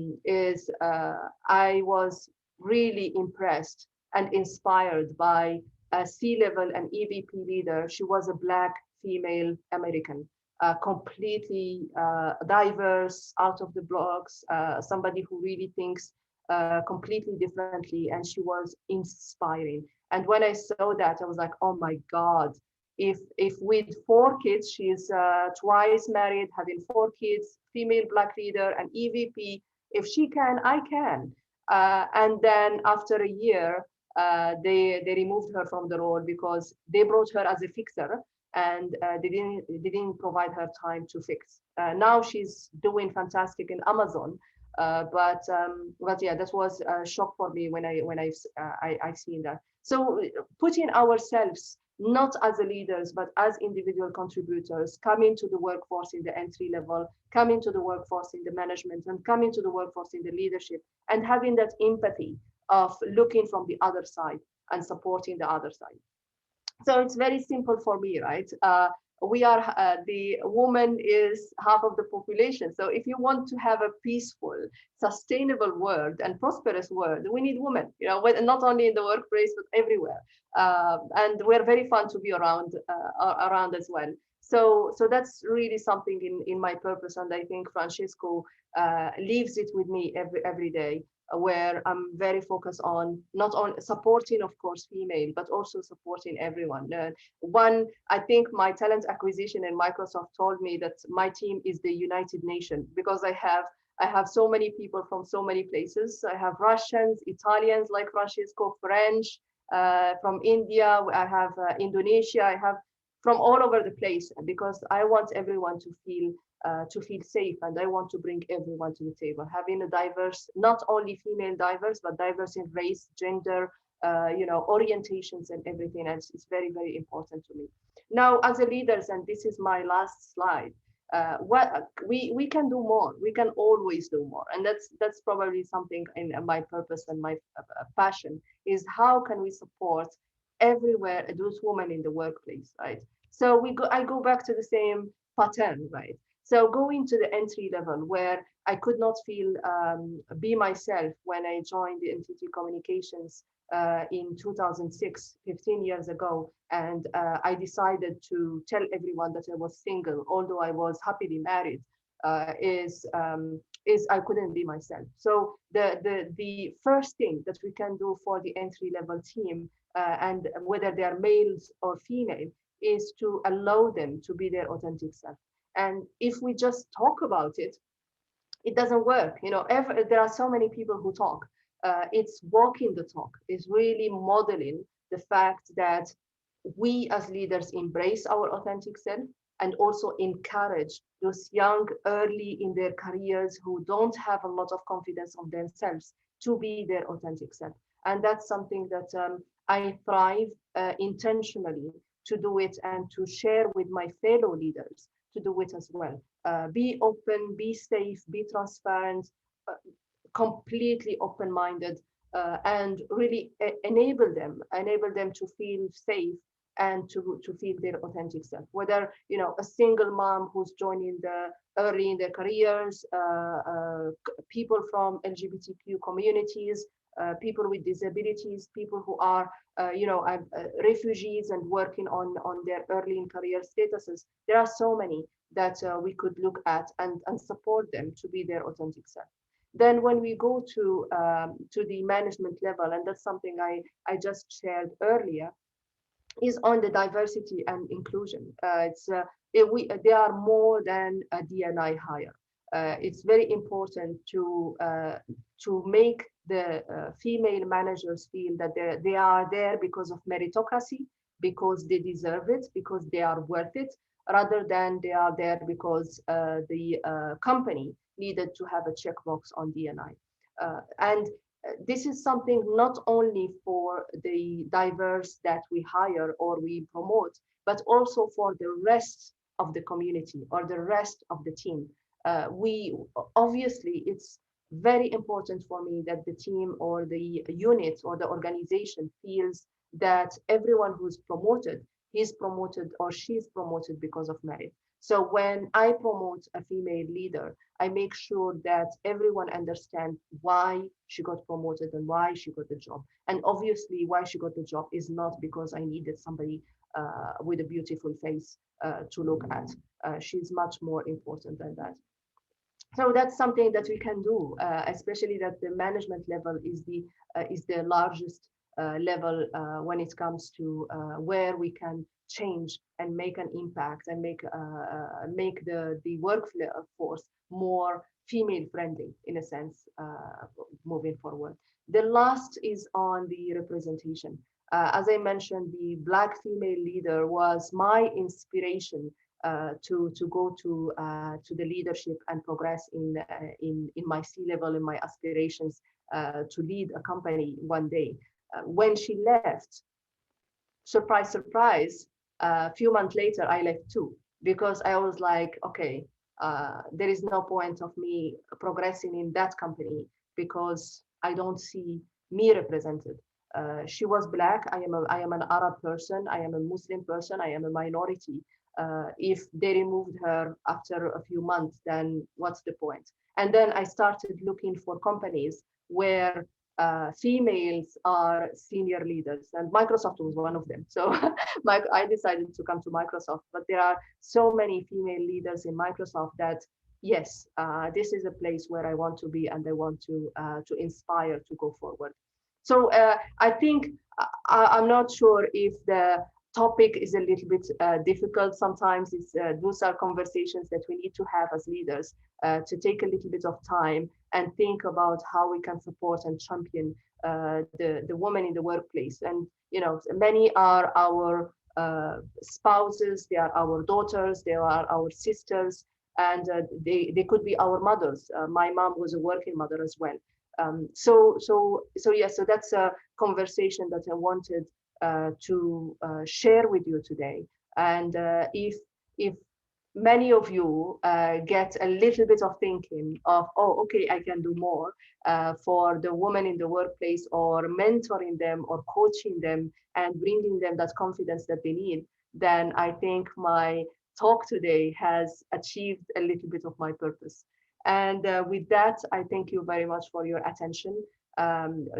was really impressed and inspired by a C-level and EVP leader. She was a Black female American, completely diverse, out of the blocks, somebody who really thinks completely differently, and she was inspiring. And when I saw that, I was like, oh my God, if with 4 kids, she's twice married, having 4 kids, female Black leader and EVP, if she can, I can. And then after a year, they removed her from the role because they brought her as a fixer, and they didn't provide her time to fix. Now she's doing fantastic in Amazon. But yeah, that was a shock for me when I've seen that. So putting ourselves not as a leaders, but as individual contributors, coming to the workforce in the entry level, coming to the workforce in the management, and coming to the workforce in the leadership, and having that empathy of looking from the other side and supporting the other side. So it's very simple for me, right? We are, the woman is half of the population. So if you want to have a peaceful, sustainable world and prosperous world, we need women, not only in the workplace, but everywhere. And we're very fun to be around as well. So that's really something in my purpose. And I think Francesco leaves it with me every day, where I'm very focused on not on supporting, of course, female, but also supporting everyone. I think my talent acquisition in Microsoft told me that my team is the United Nations, because I have so many people from so many places. I have Russians, Italians like Francesco, French, from India, I have Indonesia, I have from all over the place, because I want everyone to feel safe, and I want to bring everyone to the table, having a diverse, not only female diverse, but diverse in race, gender, orientations and everything else. It's very, very important to me. Now, as a leaders, and this is my last slide, what we can do more. We can always do more, and that's probably something in my purpose and my passion, is how can we support everywhere those women in the workplace, right? So I go back to the same pattern, right? So going to the entry level, where I could not be myself when I joined the NTT Communications in 2006, 15 years ago, and I decided to tell everyone that I was single, although I was happily married, is I couldn't be myself. So the first thing that we can do for the entry level team, and whether they are males or female, is to allow them to be their authentic self. And if we just talk about it, it doesn't work. There are so many people who talk. It's walking the talk. It's really modeling the fact that we as leaders embrace our authentic self, and also encourage those young early in their careers who don't have a lot of confidence of themselves to be their authentic self. And that's something that I thrive intentionally to do it and to share with my fellow leaders to do it as well. Be open, be safe, be transparent, completely open-minded, and really enable them to feel safe and to feel their authentic self. Whether a single mom who's joining early in their careers, people from LGBTQ communities, people with disabilities, people who are refugees and working on their early in career statuses. There are so many that we could look at and support them to be their authentic self. Then when we go to the management level, and that's something I just shared earlier, is on the diversity and inclusion. They are more than a D&I hire. It's very important to make the female managers feel that they are there because of meritocracy, because they deserve it, because they are worth it, rather than they are there because the company needed to have a checkbox on D&I. And this is something not only for the diverse that we hire or we promote, but also for the rest of the community or the rest of the team. We obviously, it's very important for me that the team or the unit or the organization feels that everyone who's promoted, he's promoted or she's promoted because of merit. So when I promote a female leader, I make sure that everyone understands why she got promoted and why she got the job. And obviously why she got the job is not because I needed somebody with a beautiful face to look at. She's much more important than that. So that's something that we can do, especially that the management level is the largest level when it comes to where we can change and make an impact and make the workforce more female friendly in a sense moving forward. The last is on the representation. As I mentioned, the Black female leader was my inspiration to go to the leadership and progress in my C-level, in my aspirations to lead a company one day. When she left, surprise, surprise, a few months later, I left too, because I was like, okay, there is no point of me progressing in that company because I don't see me represented. She was Black. I am an Arab person. I am a Muslim person. I am a minority. If they removed her after a few months, then what's the point? And then I started looking for companies where females are senior leaders, and Microsoft was one of them. So I decided to come to Microsoft, but there are so many female leaders in Microsoft that, yes, this is a place where I want to be and I want to inspire to go forward. So I think I'm not sure if the topic is a little bit difficult. Sometimes those are conversations that we need to have as leaders to take a little bit of time and think about how we can support and champion the women in the workplace. And many are our spouses, they are our daughters, they are our sisters, and they could be our mothers. My mom was a working mother as well. So that's a conversation that I wanted to share with you today. And if many of you get a little bit of thinking of, oh, okay, I can do more for the women in the workplace, or mentoring them or coaching them and bringing them that confidence that they need, then I think my talk today has achieved a little bit of my purpose. And with that, I thank you very much for your attention.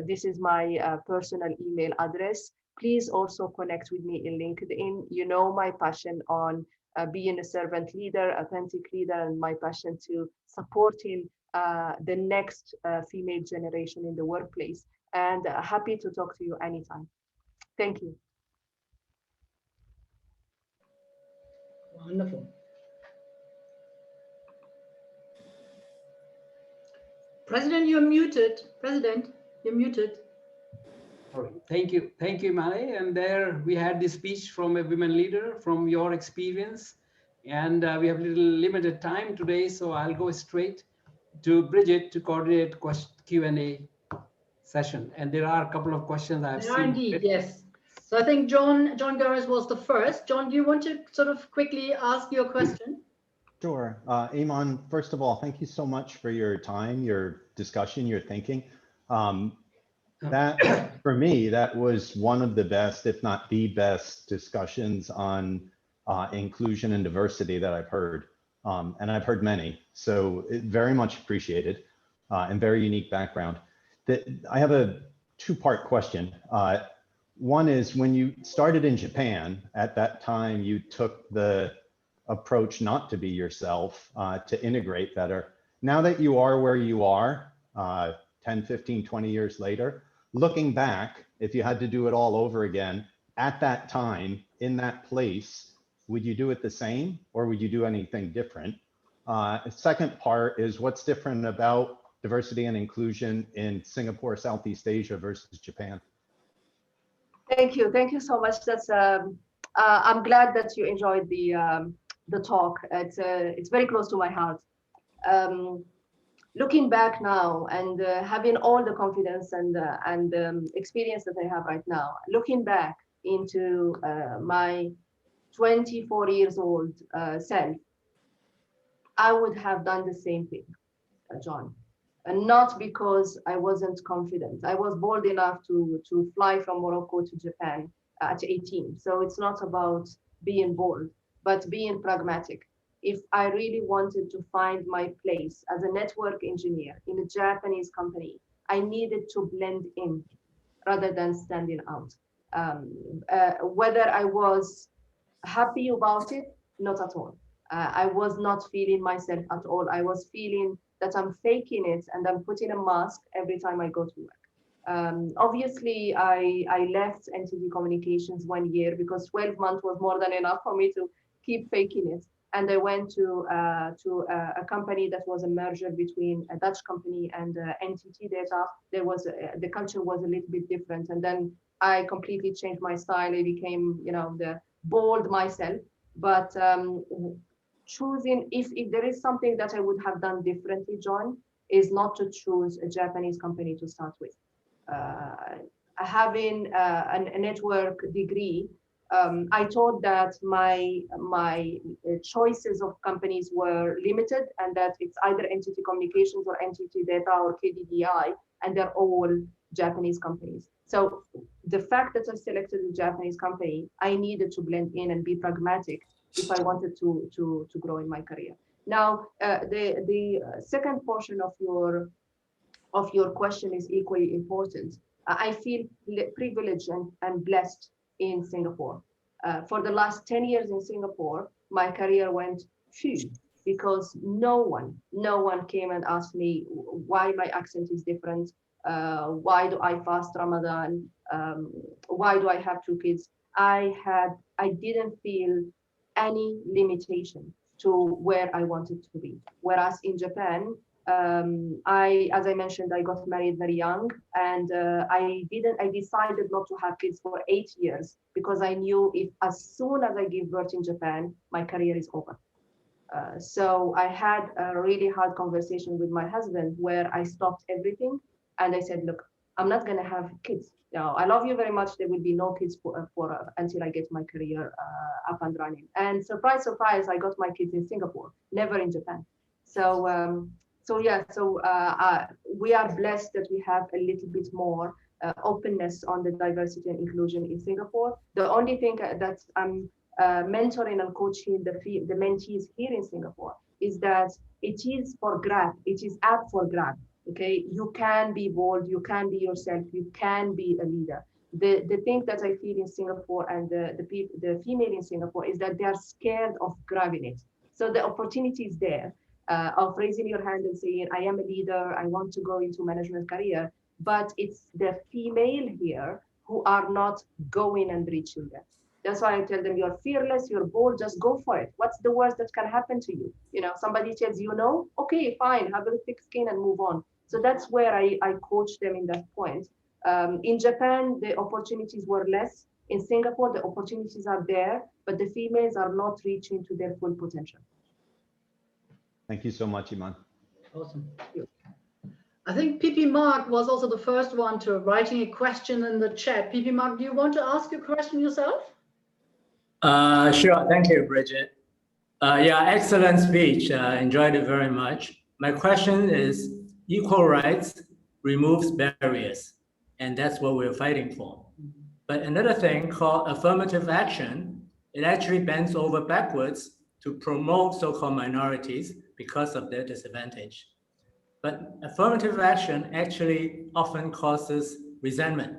This is my personal email address. Please also connect with me in LinkedIn. You know my passion on being a servant leader, authentic leader, and my passion to supporting the next female generation in the workplace. And happy to talk to you anytime. Thank you. Wonderful. President, you're muted. President, you're muted. Thank you, Imane. And there we had this speech from a women leader, from your experience, And we have little limited time today, so I'll go straight to Bridget to coordinate Q&A session. And there are a couple of questions I've There are seen. indeed, yes. So I think John Gurris was the first. John, do you want to sort of quickly ask your question? Sure. Imane, first of all, thank you so much for your time, your discussion, your thinking. That, for me, that was one of the best, if not the best, discussions on inclusion and diversity that I've heard. And I've heard many, so very much appreciated and very unique background. I have a two-part question. One is, when you started in Japan, at that time, you took the approach not to be yourself, to integrate better. Now that you are where you are, 10, 15, 20 years later, looking back, if you had to do it all over again, at that time, in that place, would you do it the same or would you do anything different? The second part is, what's different about diversity and inclusion in Singapore, Southeast Asia versus Japan? Thank you so much. That's I'm glad that you enjoyed the talk. It's very close to my heart. Looking back now and having all the confidence and experience that I have right now, looking back into my 24 years old self, I would have done the same thing, John. And not because I wasn't confident. I was bold enough to fly from Morocco to Japan at 18. So it's not about being bold, but being pragmatic. If I really wanted to find my place as a network engineer in a Japanese company, I needed to blend in rather than standing out. Whether I was happy about it, not at all. I was not feeling myself at all. I was feeling that I'm faking it and I'm putting a mask every time I go to work. Obviously, I left NTT Communications 1 year because 12 months was more than enough for me to keep faking it. And I went to a company that was a merger between a Dutch company and NTT Data. There was the culture was a little bit different, and then I completely changed my style. I became, the bold myself. But choosing, if there is something that I would have done differently, John, is not to choose a Japanese company to start with. Having a network degree, I thought that my choices of companies were limited, and that it's either NTT Communications or NTT Data or KDDI, and they're all Japanese companies. So the fact that I selected a Japanese company, I needed to blend in and be pragmatic if I wanted to grow in my career. Now, the second portion of your question is equally important. I feel privileged and blessed in Singapore. For the last 10 years in Singapore, my career went phew, because no one came and asked me why my accent is different, why do I fast Ramadan, why do I have 2 kids. I didn't feel any limitation to where I wanted to be. Whereas in Japan, as I mentioned, I got married very young, and I decided not to have kids for 8 years because I knew if as soon as I give birth in Japan, my career is over. So I had a really hard conversation with my husband where I stopped everything and I said, look, I'm not going to have kids. Now, I love you very much. There will be no kids until I get my career up and running. And surprise, surprise, I got my kids in Singapore, never in Japan. So we are blessed that we have a little bit more openness on the diversity and inclusion in Singapore. The only thing that I'm mentoring and coaching the mentees here in Singapore is that it is for grab. It is up for grab. Okay, you can be bold, you can be yourself, you can be a leader. The thing that I feel in Singapore and the female in Singapore is that they are scared of grabbing it. So the opportunity is there of raising your hand and saying, I am a leader, I want to go into management career, but it's the female here who are not going and reaching that. That's why I tell them, you're fearless, you're bold, just go for it. What's the worst that can happen to you? Somebody tells you no, okay, fine, have a thick skin and move on. So that's where I coach them in that point. In Japan, the opportunities were less. In Singapore, the opportunities are there, but the females are not reaching to their full potential. Thank you so much, Imane. Awesome. Thank you. I think PP Mark was also the first one to writing a question in the chat. PP Mark, do you want to ask your question yourself? Sure. Thank you, Bridget. Yeah, excellent speech. Enjoyed it very much. My question is, equal rights removes barriers, and that's what we're fighting for. But another thing called affirmative action, it actually bends over backwards to promote so-called minorities because of their disadvantage. But affirmative action actually often causes resentment.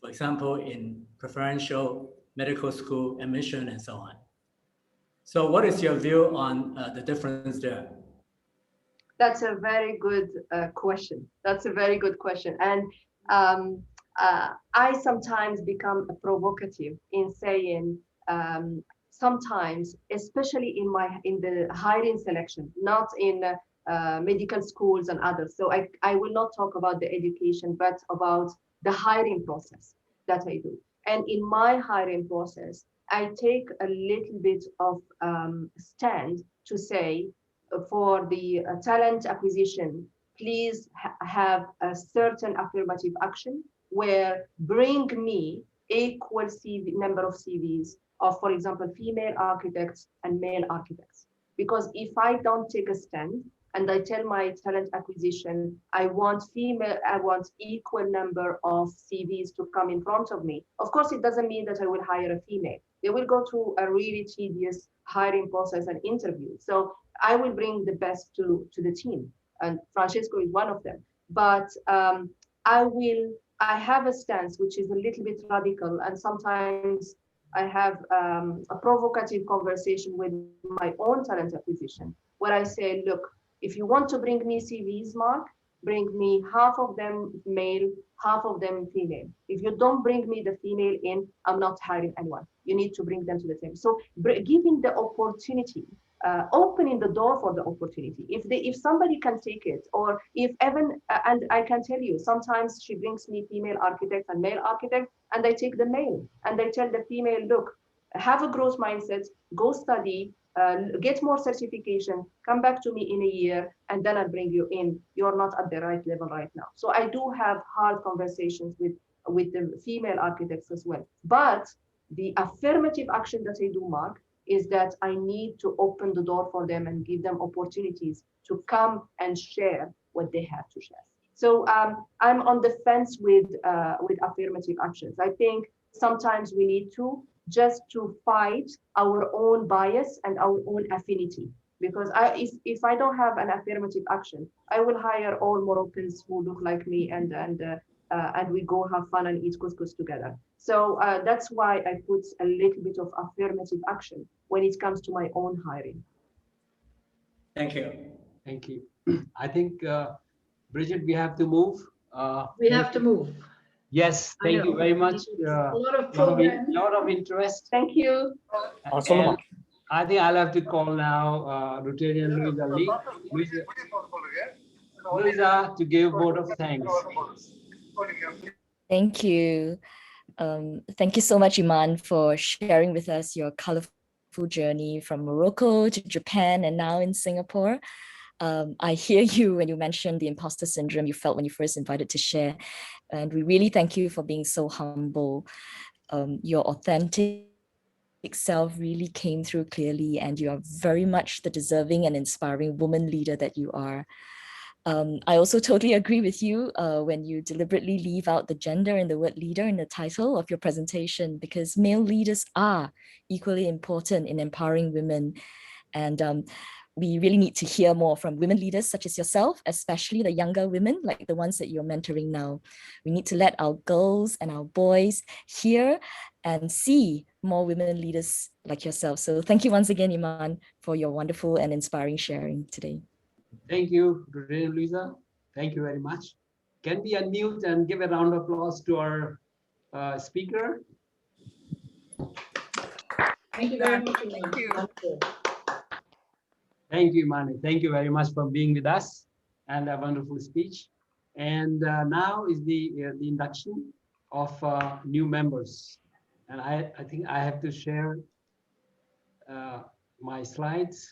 For example, in preferential medical school admission and so on. So what is your view on the difference there? That's a very good question. That's a very good question. And I sometimes become provocative in saying sometimes, especially in the hiring selection, not in medical schools and others. So I will not talk about the education, but about the hiring process that I do. And in my hiring process, I take a little bit of stand to say for the talent acquisition, please have a certain affirmative action where bring me equal number of CVs of, for example, female architects and male architects. Because if I don't take a stand and I tell my talent acquisition, I want equal number of CVs to come in front of me. Of course, it doesn't mean that I will hire a female. They will go through a really tedious hiring process and interview. So I will bring the best to the team. And Francesco is one of them. But I have a stance which is a little bit radical, and sometimes I have a provocative conversation with my own talent acquisition, where I say, look, if you want to bring me CVs, Mark, bring me half of them male, half of them female. If you don't bring me the female in, I'm not hiring anyone. You need to bring them to the team. So giving the opportunity, opening the door for the opportunity. If somebody can take it, or if even, and I can tell you, sometimes she brings me female architects and male architects, and I take the male, and I tell the female, look, have a growth mindset, go study, get more certification, come back to me in a year, and then I'll bring you in. You're not at the right level right now. So I do have hard conversations with the female architects as well. But the affirmative action that I do, Mark, is that I need to open the door for them and give them opportunities to come and share what they have to share. So I'm on the fence with affirmative actions. I think sometimes we need to just to fight our own bias and our own affinity. Because if I don't have an affirmative action, I will hire all Moroccans who look like me, and we go have fun and eat couscous together. So that's why I put a little bit of affirmative action when it comes to my own hiring. Thank you. Thank you. I think, Bridget, we have to move. We have to move. Yes, thank you very much. A lot of progress. Lot of interest. Thank you. Awesome. And I think I'll have to call now Rotarian Louisa Lee. Louisa, to give vote of thanks. Thank you. Thank you so much, Imane, for sharing with us your colorful journey from Morocco to Japan and now in Singapore. I hear you when you mentioned the imposter syndrome you felt when you first invited to share. And we really thank you for being so humble. Your authentic self really came through clearly, and you are very much the deserving and inspiring woman leader that you are. I also totally agree with you when you deliberately leave out the gender and the word leader in the title of your presentation, because male leaders are equally important in empowering women. And we really need to hear more from women leaders such as yourself, especially the younger women like the ones that you're mentoring now. We need to let our girls and our boys hear and see more women leaders like yourself. So thank you once again, Imane, for your wonderful and inspiring sharing today. Thank you, Louisa. Thank you very much. Can we unmute and give a round of applause to our speaker? Thank you very much. Thank you. Thank you, Imane. Thank you very much for being with us and a wonderful speech. And now is the induction of new members. And I think I have to share my slides.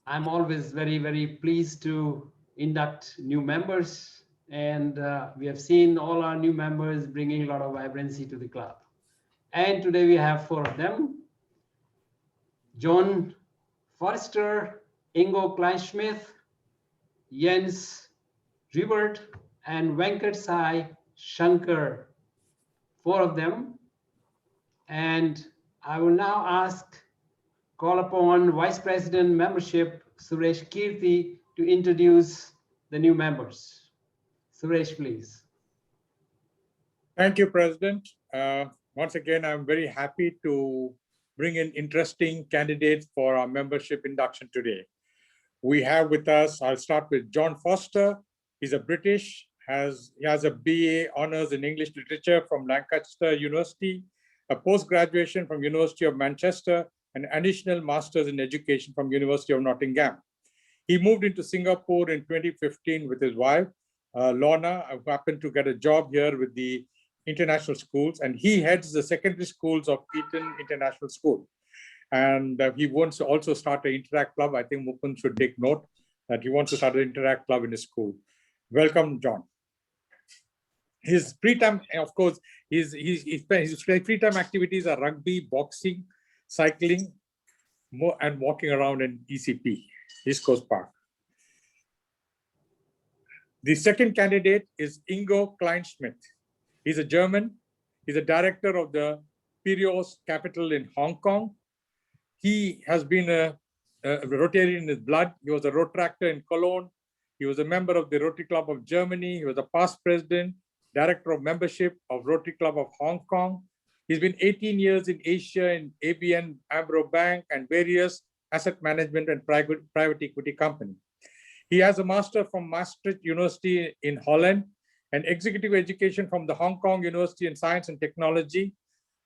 I'm always very, very pleased to induct new members. And we have seen all our new members bringing a lot of vibrancy to the club. And today we have 4 of them: John Forster, Ingo Kleinschmidt, Jens Ribert, and Venkat Sai Shankar, 4 of them. And I will now call upon Vice President Membership, Suresh Kirti, to introduce the new members. Suresh, please. Thank you, President. Once again, I'm very happy to bring in interesting candidates for our membership induction today. We have with us, I'll start with John Foster. He's a British, he has a BA Honours in English Literature from Lancaster University, a post-graduation from University of Manchester, and additional Masters in Education from University of Nottingham. He moved into Singapore in 2015 with his wife, Lorna, who happened to get a job here with the international schools, and he heads the secondary schools of Eton International School. And he wants to also start an Interact Club. I think Mukund should take note that he wants to start an Interact Club in his school. Welcome, John. His free time, of course, his free time activities are rugby, boxing, cycling, and walking around in ECP, East Coast Park. The second candidate is Ingo Kleinschmidt. He's a German. He's a director of the Piraeus Capital in Hong Kong. He has been a Rotarian in his blood. He was a Rotractor in Cologne. He was a member of the Rotary Club of Germany. He was a past president, director of membership of Rotary Club of Hong Kong. He's been 18 years in Asia in ABN AMRO Bank and various asset management and private equity company. He has a master from Maastricht University in Holland and executive education from the Hong Kong University in Science and Technology.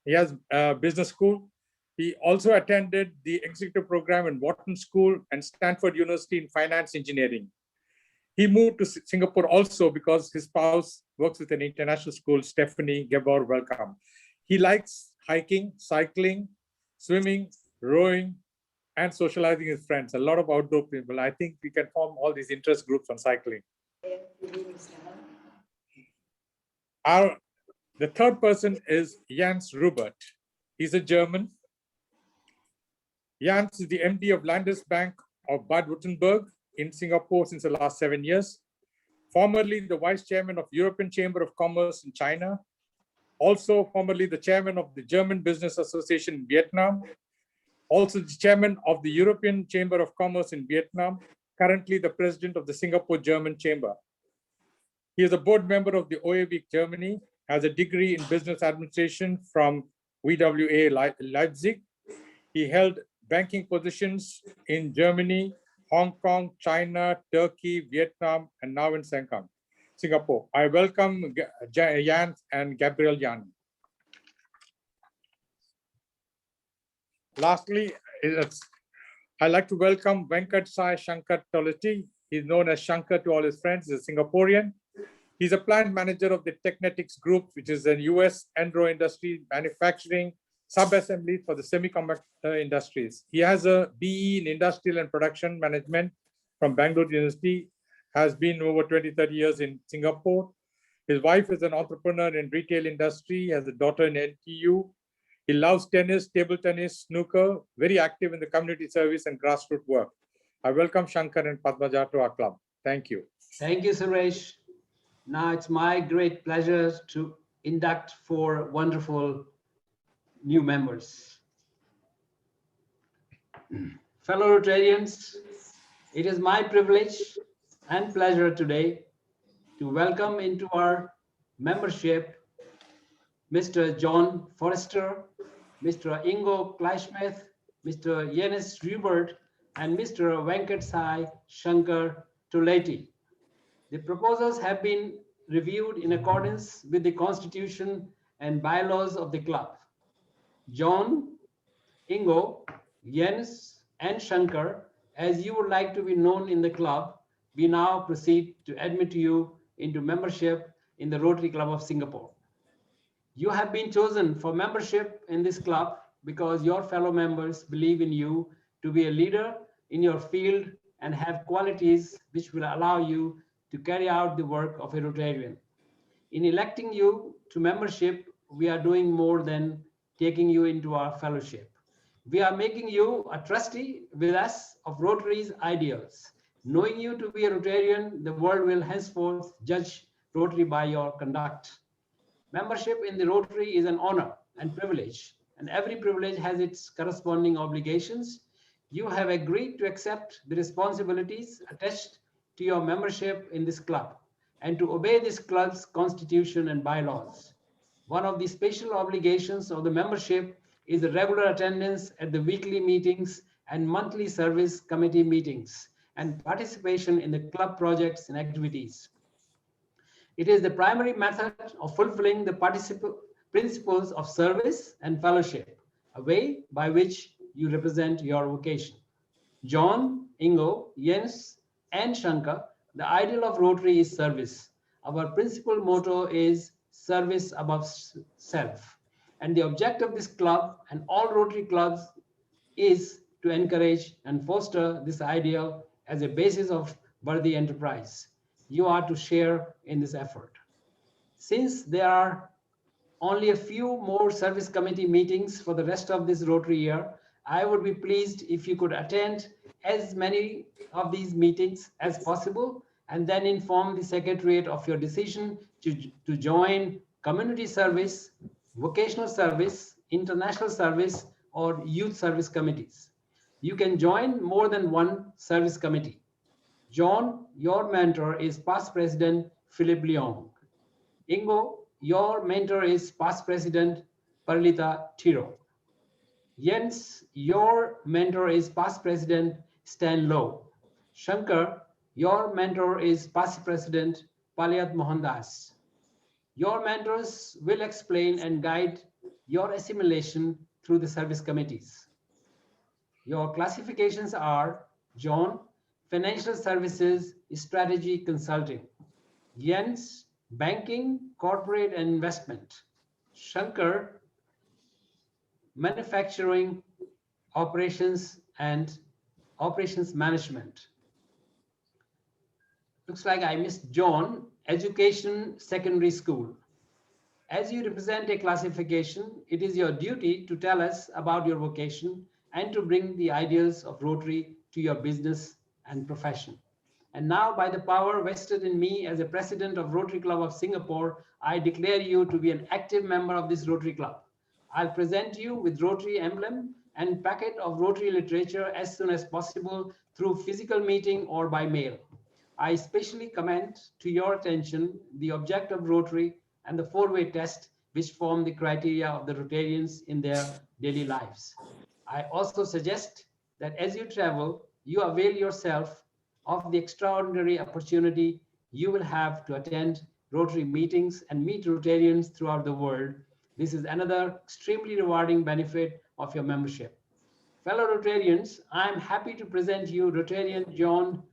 He has a business school. He also attended the executive program in Wharton School and Stanford University in finance engineering. He moved to Singapore also because his spouse works with an international school, Stephanie Gebauer, welcome. He likes hiking, cycling, swimming, rowing, and socializing with friends. A lot of outdoor people. I think we can form all these interest groups on cycling. The third person is Jens Rubert. He's a German. Jens is the MD of Landesbank of Baden-Württemberg in Singapore since the last 7 years. Formerly the vice chairman of European Chamber of Commerce in China. Also formerly the chairman of the German Business Association in Vietnam. Also the chairman of the European Chamber of Commerce in Vietnam. Currently the president of the Singapore German Chamber. He is a board member of the OAV Germany, has a degree in business administration from WWA Leipzig. He held banking positions in Germany, Hong Kong, China, Turkey, Vietnam, and now in Singapore. I welcome Jan and Gabriel Jan. Lastly, I'd like to welcome Venkat Sai Shankar Toleti. He's known as Shankar to all his friends. He's a Singaporean. He's a plant manager of the Technetics Group, which is a US Andro industry manufacturing sub-assemblies for the semiconductor industries. He has a BE in Industrial and Production Management from Bangalore University, has been over 20-30 years in Singapore. His wife is an entrepreneur in retail industry, has a daughter in NTU. He loves tennis, table tennis, snooker, very active in the community service and grassroots work. I welcome Shankar and Padmaja to our club. Thank you. Thank you, Suresh. Now it's my great pleasure to induct 4 wonderful new members. Fellow Rotarians, it is my privilege and pleasure today to welcome into our membership Mr. John Forster, Mr. Ingo Kleinschmidt, Mr. Jens Rubert, and Mr. Venkat Sai Shankar Toleti. The proposals have been reviewed in accordance with the Constitution and bylaws of the club. John, Ingo, Jens, and Shankar, as you would like to be known in the club, we now proceed to admit you into membership in the Rotary Club of Singapore. You have been chosen for membership in this club because your fellow members believe in you to be a leader in your field and have qualities which will allow you to carry out the work of a Rotarian. In electing you to membership, we are doing more than taking you into our fellowship. We are making you a trustee with us of Rotary's ideals. Knowing you to be a Rotarian, the world will henceforth judge Rotary by your conduct. Membership in the Rotary is an honor and privilege, and every privilege has its corresponding obligations. You have agreed to accept the responsibilities attached to your membership in this club and to obey this club's constitution and bylaws. One of the special obligations of the membership is the regular attendance at the weekly meetings and monthly service committee meetings and participation in the club projects and activities. It is the primary method of fulfilling the principles of service and fellowship, a way by which you represent your vocation. John, Ingo, Jens, and Shankar, the ideal of Rotary is service. Our principal motto is service above self. And the object of this club and all Rotary clubs is to encourage and foster this ideal as a basis of worthy enterprise. You are to share in this effort. Since there are only a few more service committee meetings for the rest of this Rotary year, I would be pleased if you could attend as many of these meetings as possible and then inform the Secretariat of your decision to join community service, vocational service, international service, or youth service committees. You can join more than one service committee. John, your mentor is past President Philip Leong. Ingo, your mentor is past President Parlita Tiro. Jens, your mentor is past President Stan Lowe. Shankar, your mentor is past President Paliat Mohandas. Your mentors will explain and guide your assimilation through the service committees. Your classifications are John, Financial Services, Strategy Consulting. Jens, Banking, Corporate and Investment. Shankar, Manufacturing, Operations and Operations Management. Looks like I missed John, Education, Secondary School. As you represent a classification, it is your duty to tell us about your vocation and to bring the ideals of Rotary to your business and profession. And now, by the power vested in me as a president of Rotary Club of Singapore, I declare you to be an active member of this Rotary Club. I'll present you with Rotary emblem and packet of Rotary literature as soon as possible through physical meeting or by mail. I especially commend to your attention the object of Rotary and the four-way test which form the criteria of the Rotarians in their daily lives. I also suggest that as you travel, you avail yourself of the extraordinary opportunity you will have to attend Rotary meetings and meet Rotarians throughout the world. This is another extremely rewarding benefit of your membership. Fellow Rotarians, I am happy to present you Rotarian John,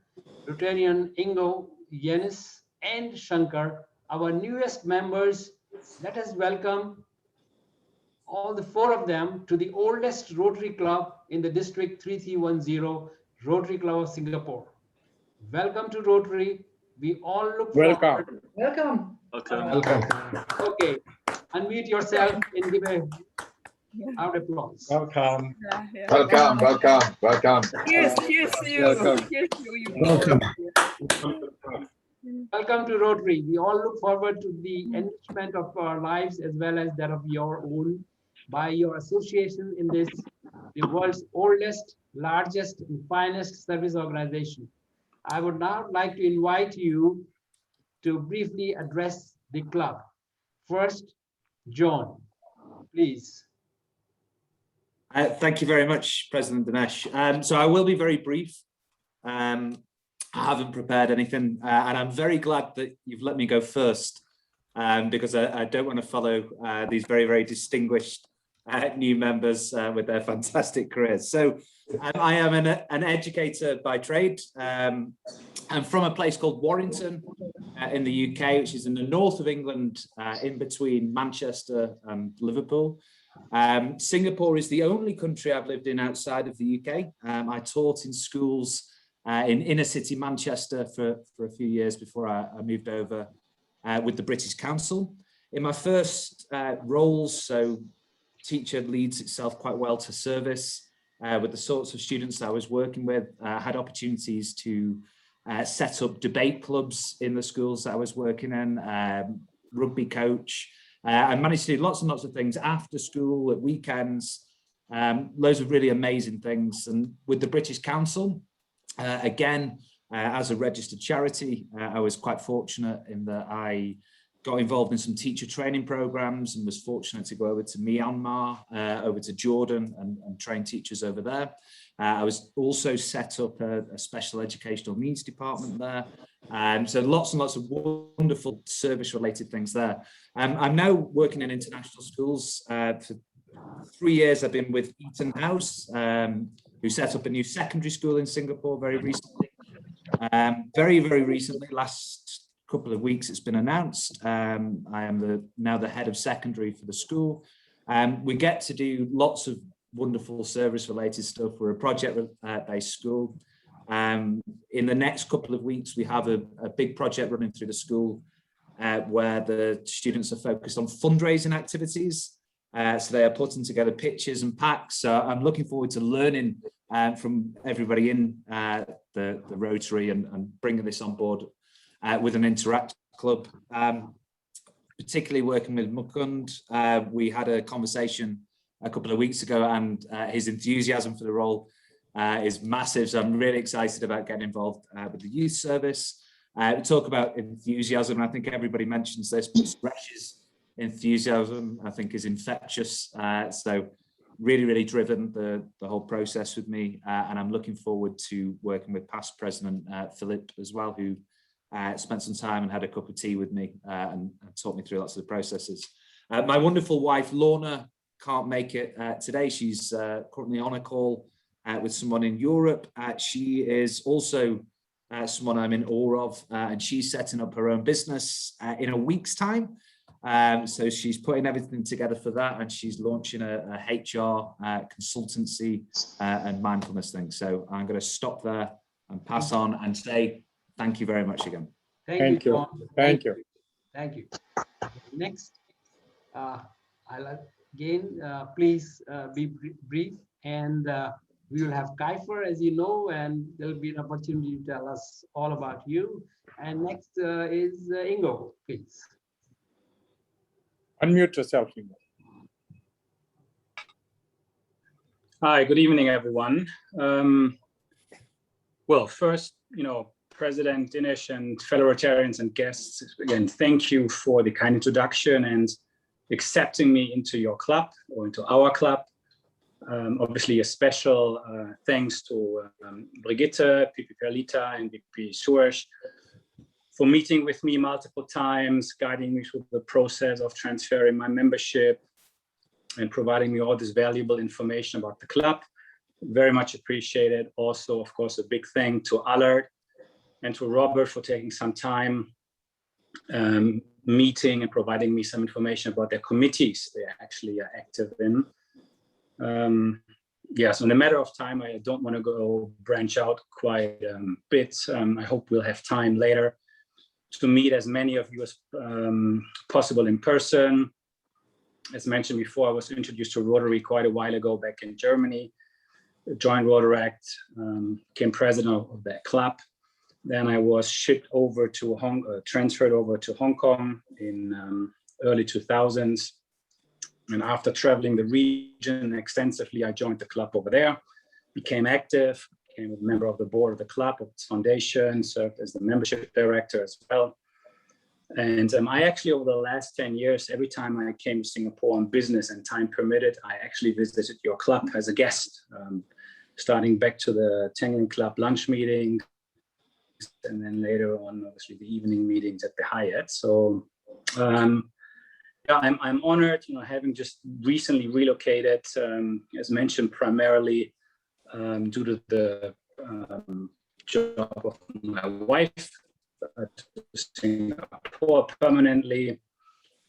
Rotarian Ingo, Jens, and Shankar, our newest members. Let us welcome all the four of them to the oldest Rotary Club in the District 3310, Rotary Club of Singapore. Welcome to Rotary. We all look forward. Welcome. Welcome. Okay, unmute yourself and give a round of applause. Welcome. Welcome. Here's you. Welcome. Here's you. Welcome. Welcome to Rotary. We all look forward to the enrichment of our lives as well as that of your own by your association in this, the world's oldest, largest, and finest service organization. I would now like to invite you to briefly address the club. First, John, please. Thank you very much, President Dinesh. So I will be very brief. I haven't prepared anything, and I'm very glad that you've let me go first, because I don't want to follow these very, very distinguished new members with their fantastic careers. So I am an educator by trade. I'm from a place called Warrington in the UK, which is in the north of England, in between Manchester and Liverpool. Singapore is the only country I've lived in outside of the UK. I taught in schools in inner city Manchester for a few years before I moved over with the British Council. In my first roles, so teacher leads itself quite well to service with the sorts of students that I was working with. I had opportunities to set up debate clubs in the schools that I was working in, rugby coach. I managed to do lots and lots of things after school, at weekends, loads of really amazing things. And with the British Council, again, as a registered charity, I was quite fortunate in that I got involved in some teacher training programs and was fortunate to go over to Myanmar, over to Jordan and train teachers over there. I was also set up a special educational needs department there. So lots and lots of wonderful service related things there. I'm now working in international schools. For 3 years, I've been with Eton House, who set up a new secondary school in Singapore very recently. Very, very recently, last couple of weeks, it's been announced. I am now the head of secondary for the school. We get to do lots of wonderful service related stuff. We're a project-based school. In the next couple of weeks, we have a big project running through the school where the students are focused on fundraising activities. So they are putting together pitches and packs. So I'm looking forward to learning from everybody in the Rotary and bringing this on board with an Interact Club. Particularly working with Mukund. We had a conversation a couple of weeks ago, and his enthusiasm for the role is massive. So I'm really excited about getting involved with the youth service. We talk about enthusiasm, and I think everybody mentions this, but Suresh's enthusiasm, I think, is infectious. So really, really driven the whole process with me. And I'm looking forward to working with past President Philip as well, who spent some time and had a cup of tea with me and taught me through lots of the processes. My wonderful wife, Lorna, can't make it today. She's currently on a call with someone in Europe. She is also someone I'm in awe of, and she's setting up her own business in a week's time. So she's putting everything together for that, and she's launching a HR consultancy and mindfulness thing. So I'm going to stop there and pass on and say thank you very much again. Thank you. Thank you. Thank you. Next, I'll again, please be brief, and we will have Kaifer, as you know, and there'll be an opportunity to tell us all about you. And next is Ingo, please. Unmute yourself, Ingo. Hi, good evening, everyone. Well, first, President Dinesh and fellow Rotarians and guests, again, thank you for the kind introduction and accepting me into your club or into our club. Obviously, a special thanks to Brigitte, Pipi Perlita, and Pipi Suresh for meeting with me multiple times, guiding me through the process of transferring my membership and providing me all this valuable information about the club. Very much appreciated. Also, of course, a big thank to Allard and to Robert for taking some time meeting and providing me some information about their committees they actually are active in. Yeah, so in a matter of time, I don't want to go branch out quite a bit. I hope we'll have time later to meet as many of you as possible in person. As mentioned before, I was introduced to Rotary quite a while ago back in Germany, joined Rotaract, became president of that club. Then I was transferred over to Hong Kong in early 2000s. And after traveling the region extensively, I joined the club over there, became active, became a member of the board of the club, of its foundation, served as the membership director as well. And I actually, over the last 10 years, every time I came to Singapore on business and time permitted, I actually visited your club as a guest, starting back to the Tanglin Club lunch meetings, and then later on, obviously, the evening meetings at the Hyatt. So, I'm honored, having just recently relocated, as mentioned, primarily due to the job of my wife to Singapore permanently.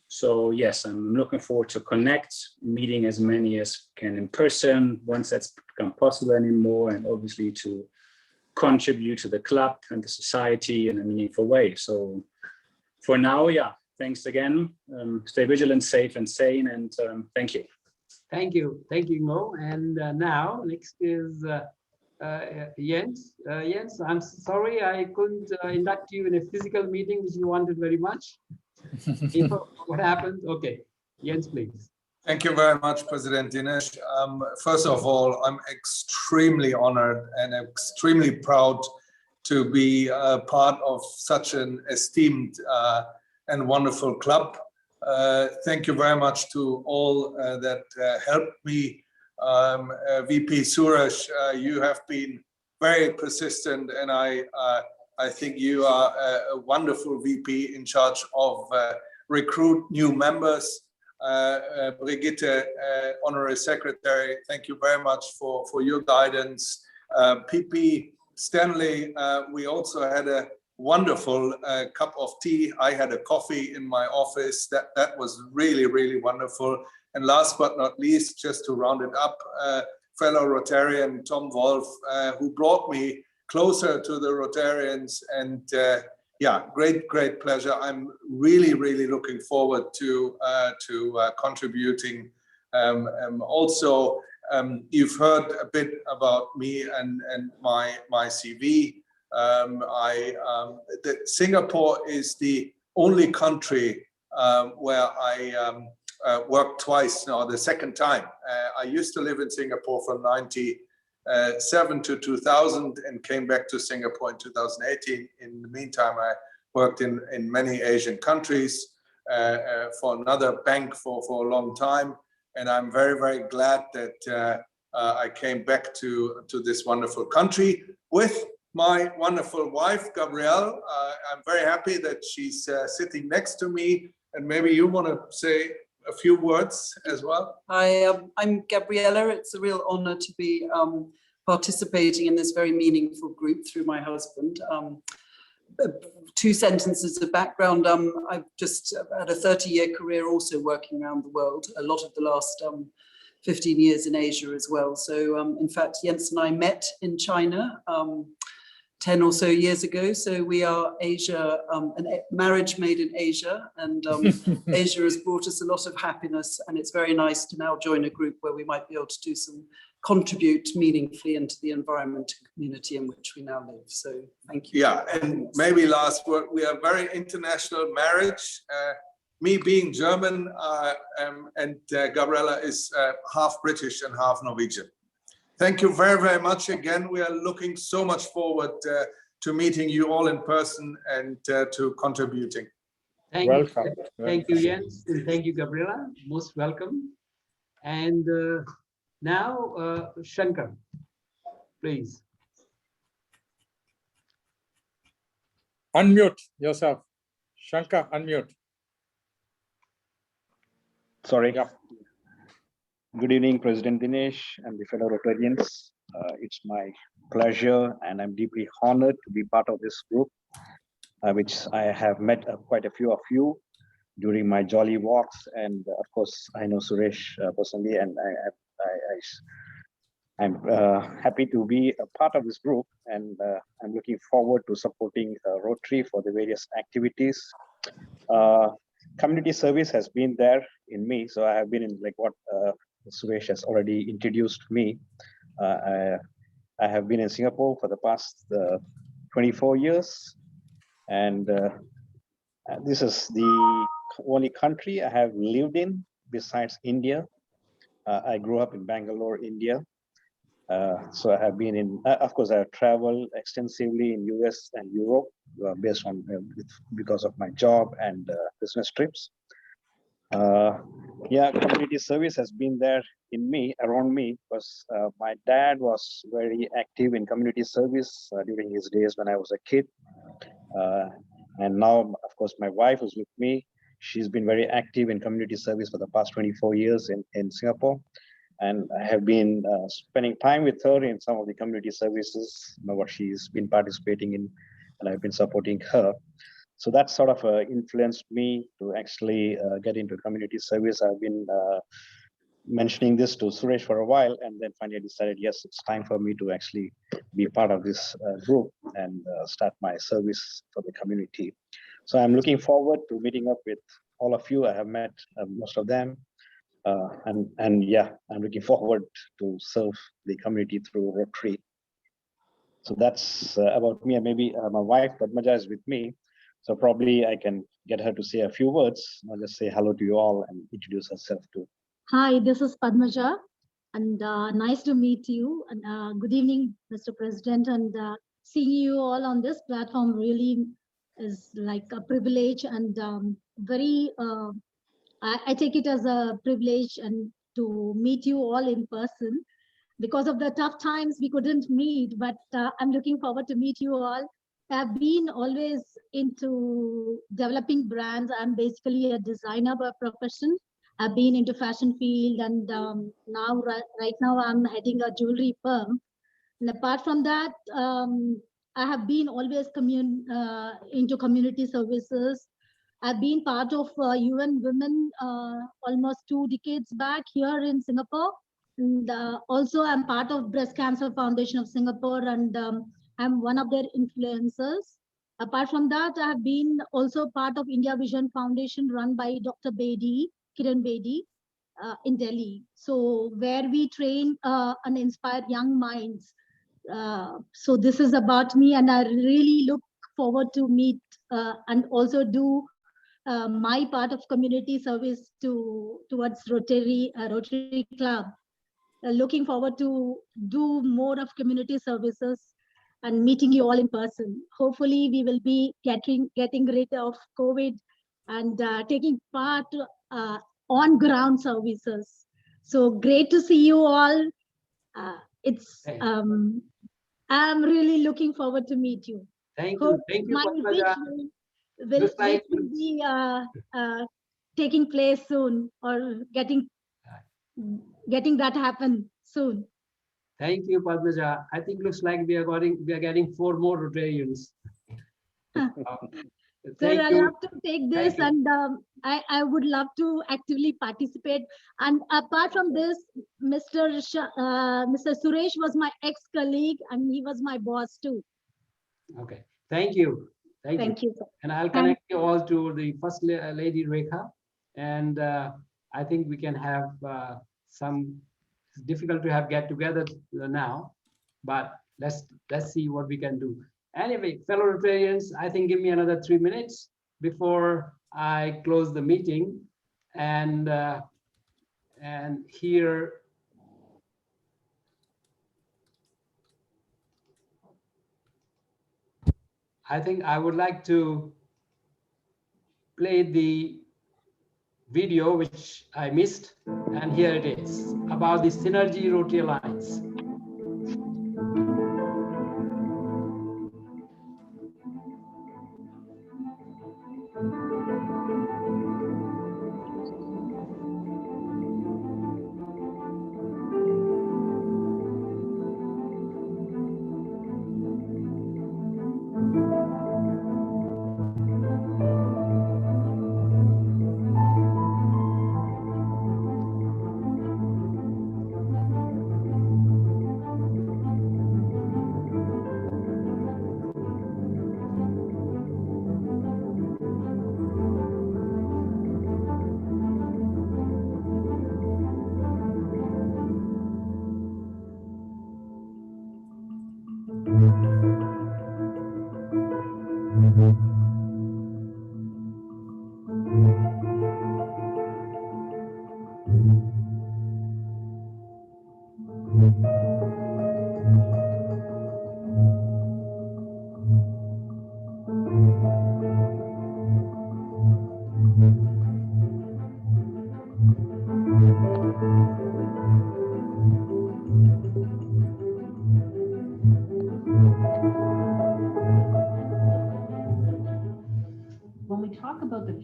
So yes, I'm looking forward to connect, meeting as many as can in person once that's become possible anymore, and obviously to contribute to the club and the society in a meaningful way. So for now, yeah, thanks again. Stay vigilant, safe and sane, and thank you. Thank you, Mo. And now next is Jens. Jens, I'm sorry I couldn't induct you in a physical meeting which you wanted very much. What happened? Okay, Jens, please. Thank you very much, President Dinesh. First of all, I'm extremely honored and extremely proud to be part of such an esteemed and wonderful club. Thank you very much to all that helped me. VP Suresh, you have been very persistent, and I think you are a wonderful VP in charge of recruit new members. Brigitte, Honorary Secretary, thank you very much for your guidance. PP Stanley, we also had a wonderful cup of tea. I had a coffee in my office. That was really, really wonderful. And last but not least, just to round it up, fellow Rotarian Tom Wolf, who brought me closer to the Rotarians, and yeah, great pleasure. I'm really looking forward to contributing. Also, you've heard a bit about me and my CV. Singapore is the only country where I worked twice now, the second time. I used to live in Singapore from 1997 to 2000 and came back to Singapore in 2018. In the meantime, I worked in many Asian countries for another bank for a long time. And I'm very glad that I came back to this wonderful country with my wonderful wife, Gabrielle. I'm very happy that she's sitting next to me. And maybe you want to say a few words as well. Hi, I'm Gabriella. It's a real honor to be participating in this very meaningful group through my husband. 2 sentences of background. I've just had a 30-year career also working around the world, a lot of the last 15 years in Asia as well. So in fact, Jens and I met in China 10 or so years ago. So we are Asia, a marriage made in Asia, and Asia has brought us a lot of happiness, and it's very nice to now join a group where we might be able to contribute meaningfully into the environment and community in which we now live. So thank you. Yeah, and maybe last word, we are very international marriage. Me being German, and Gabriella is half British and half Norwegian. Thank you very much again. We are looking so much forward to meeting you all in person and to contributing. Welcome. Thank you, Jens, and thank you, Gabriella. Most welcome. And now, Shankar, please. Unmute yourself. Shankar, unmute. Sorry. Yeah. Good evening, President Dinesh and the fellow Rotarians. It's my pleasure, and I'm deeply honored to be part of this group, which I have met quite a few of you during my jolly walks. And of course, I know Suresh personally, and I'm happy to be a part of this group, and I'm looking forward to supporting Rotary for the various activities. Community service has been there in me, so I have been in like what Suresh has already introduced me. I have been in Singapore for the past 24 years, and this is the only country I have lived in besides India. I grew up in Bangalore, India. So I have been in, of course, I have traveled extensively in US and Europe based on, because of my job and business trips. Yeah, community service has been there in me, around me, because my dad was very active in community service during his days when I was a kid. And now, of course, my wife is with me. She's been very active in community service for the past 24 years in Singapore. And I have been spending time with her in some of the community services, what she's been participating in, and I've been supporting her. So that sort of influenced me to actually get into community service. I've been mentioning this to Suresh for a while, and then finally decided, yes, it's time for me to actually be part of this group and start my service for the community. So I'm looking forward to meeting up with all of you. I have met most of them. And yeah, I'm looking forward to serve the community through Rotary. So that's about me, and maybe my wife, Padmaja, is with me. So probably I can get her to say a few words. I'll just say hello to you all and introduce herself too. Hi, this is Padmaja, and nice to meet you. And good evening, Mr. President. And seeing you all on this platform really is like a privilege, and very. I take it as a privilege and to meet you all in person. Because of the tough times, we couldn't meet, but I'm looking forward to meet you all. I've been always into developing brands. I'm basically a designer by profession. I've been into fashion field, and now right now I'm heading a jewelry firm. And apart from that, I have been always into community services. I've been part of UN Women almost 2 decades back here in Singapore. And also I'm part of Breast Cancer Foundation of Singapore, and I'm one of their influencers. Apart from that, I have been also part of India Vision Foundation run by Dr. Kiran Bedi in Delhi. So where we train and inspire young minds. So this is about me, and I really look forward to meet and also do my part of community service towards Rotary Club. Looking forward to do more of community services and meeting you all in person. Hopefully we will be getting rid of COVID and taking part on ground services. So great to see you all. I'm really looking forward to meet you. Thank Hope you. Thank you, my Padmaja. will be taking place soon, or getting that happen soon. Thank you, Padmaja. I think looks like we are getting 4 more Rotarians. Sir, I love to take this, and I would love to actively participate. And apart from this, Mr. Suresh was my ex-colleague, and he was my boss too. Okay, thank you. Thank you, sir. And I'll connect you all to the First Lady Rekha. And I think we can have some, it's difficult to have get together now, but let's see what we can do. Anyway, fellow Rotarians, I think give me another 3 minutes before I close the meeting. And here, I think I would like to play the video which I missed, and here it is about the Synergy Rotary Alliance.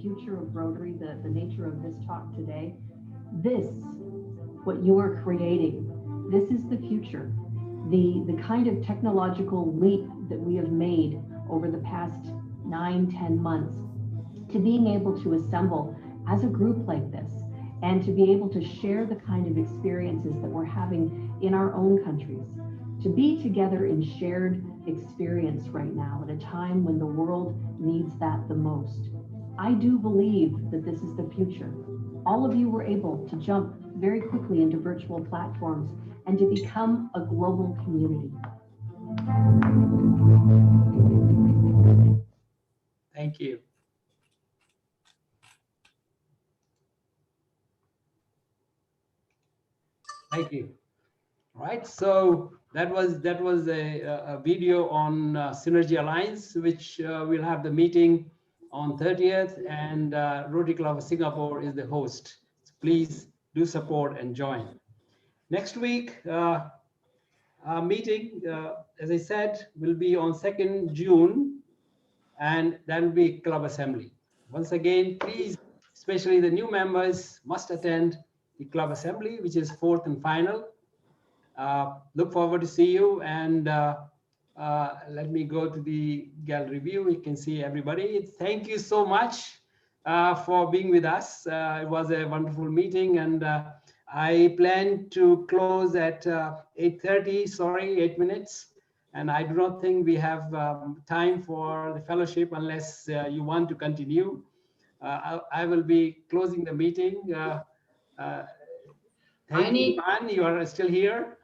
future of Rotary, the nature of this talk today. This, what you are creating, this is the future. The kind of technological leap that we have made over the past 9-10 months to being able to assemble as a group like this and to be able to share the kind of experiences that we're having in our own countries, to be together in shared experience right now at a time when the world needs that the most. I do believe that this is the future. All of you were able to jump very quickly into virtual platforms and to become a global community. Thank you. Thank you. Right, so that was a video on Synergy Alliance, which we'll have the meeting on 30th, and Rotary Club of Singapore is the host. So please do support and join. Next week, our meeting, as I said, will be on 2nd June, and that will be Club Assembly. Once again, please, especially the new members, must attend the Club Assembly, which is 4th and final. Look forward to see you, and let me go to the gallery view. You can see everybody. Thank you so much for being with us. It was a wonderful meeting, and I plan to close at 8:30, sorry, 8 minutes. And I do not think we have time for the fellowship unless you want to continue. I will be closing the meeting. Thank you, Imane, you are still here.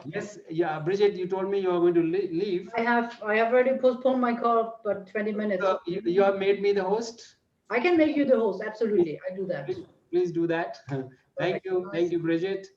Yes, yeah, Bridget, you told me you are going to leave. I have already postponed my call, but 20 minutes. So you have made me the host? I can make you the host, absolutely. I do that. Please do that. Thank you, Bridget.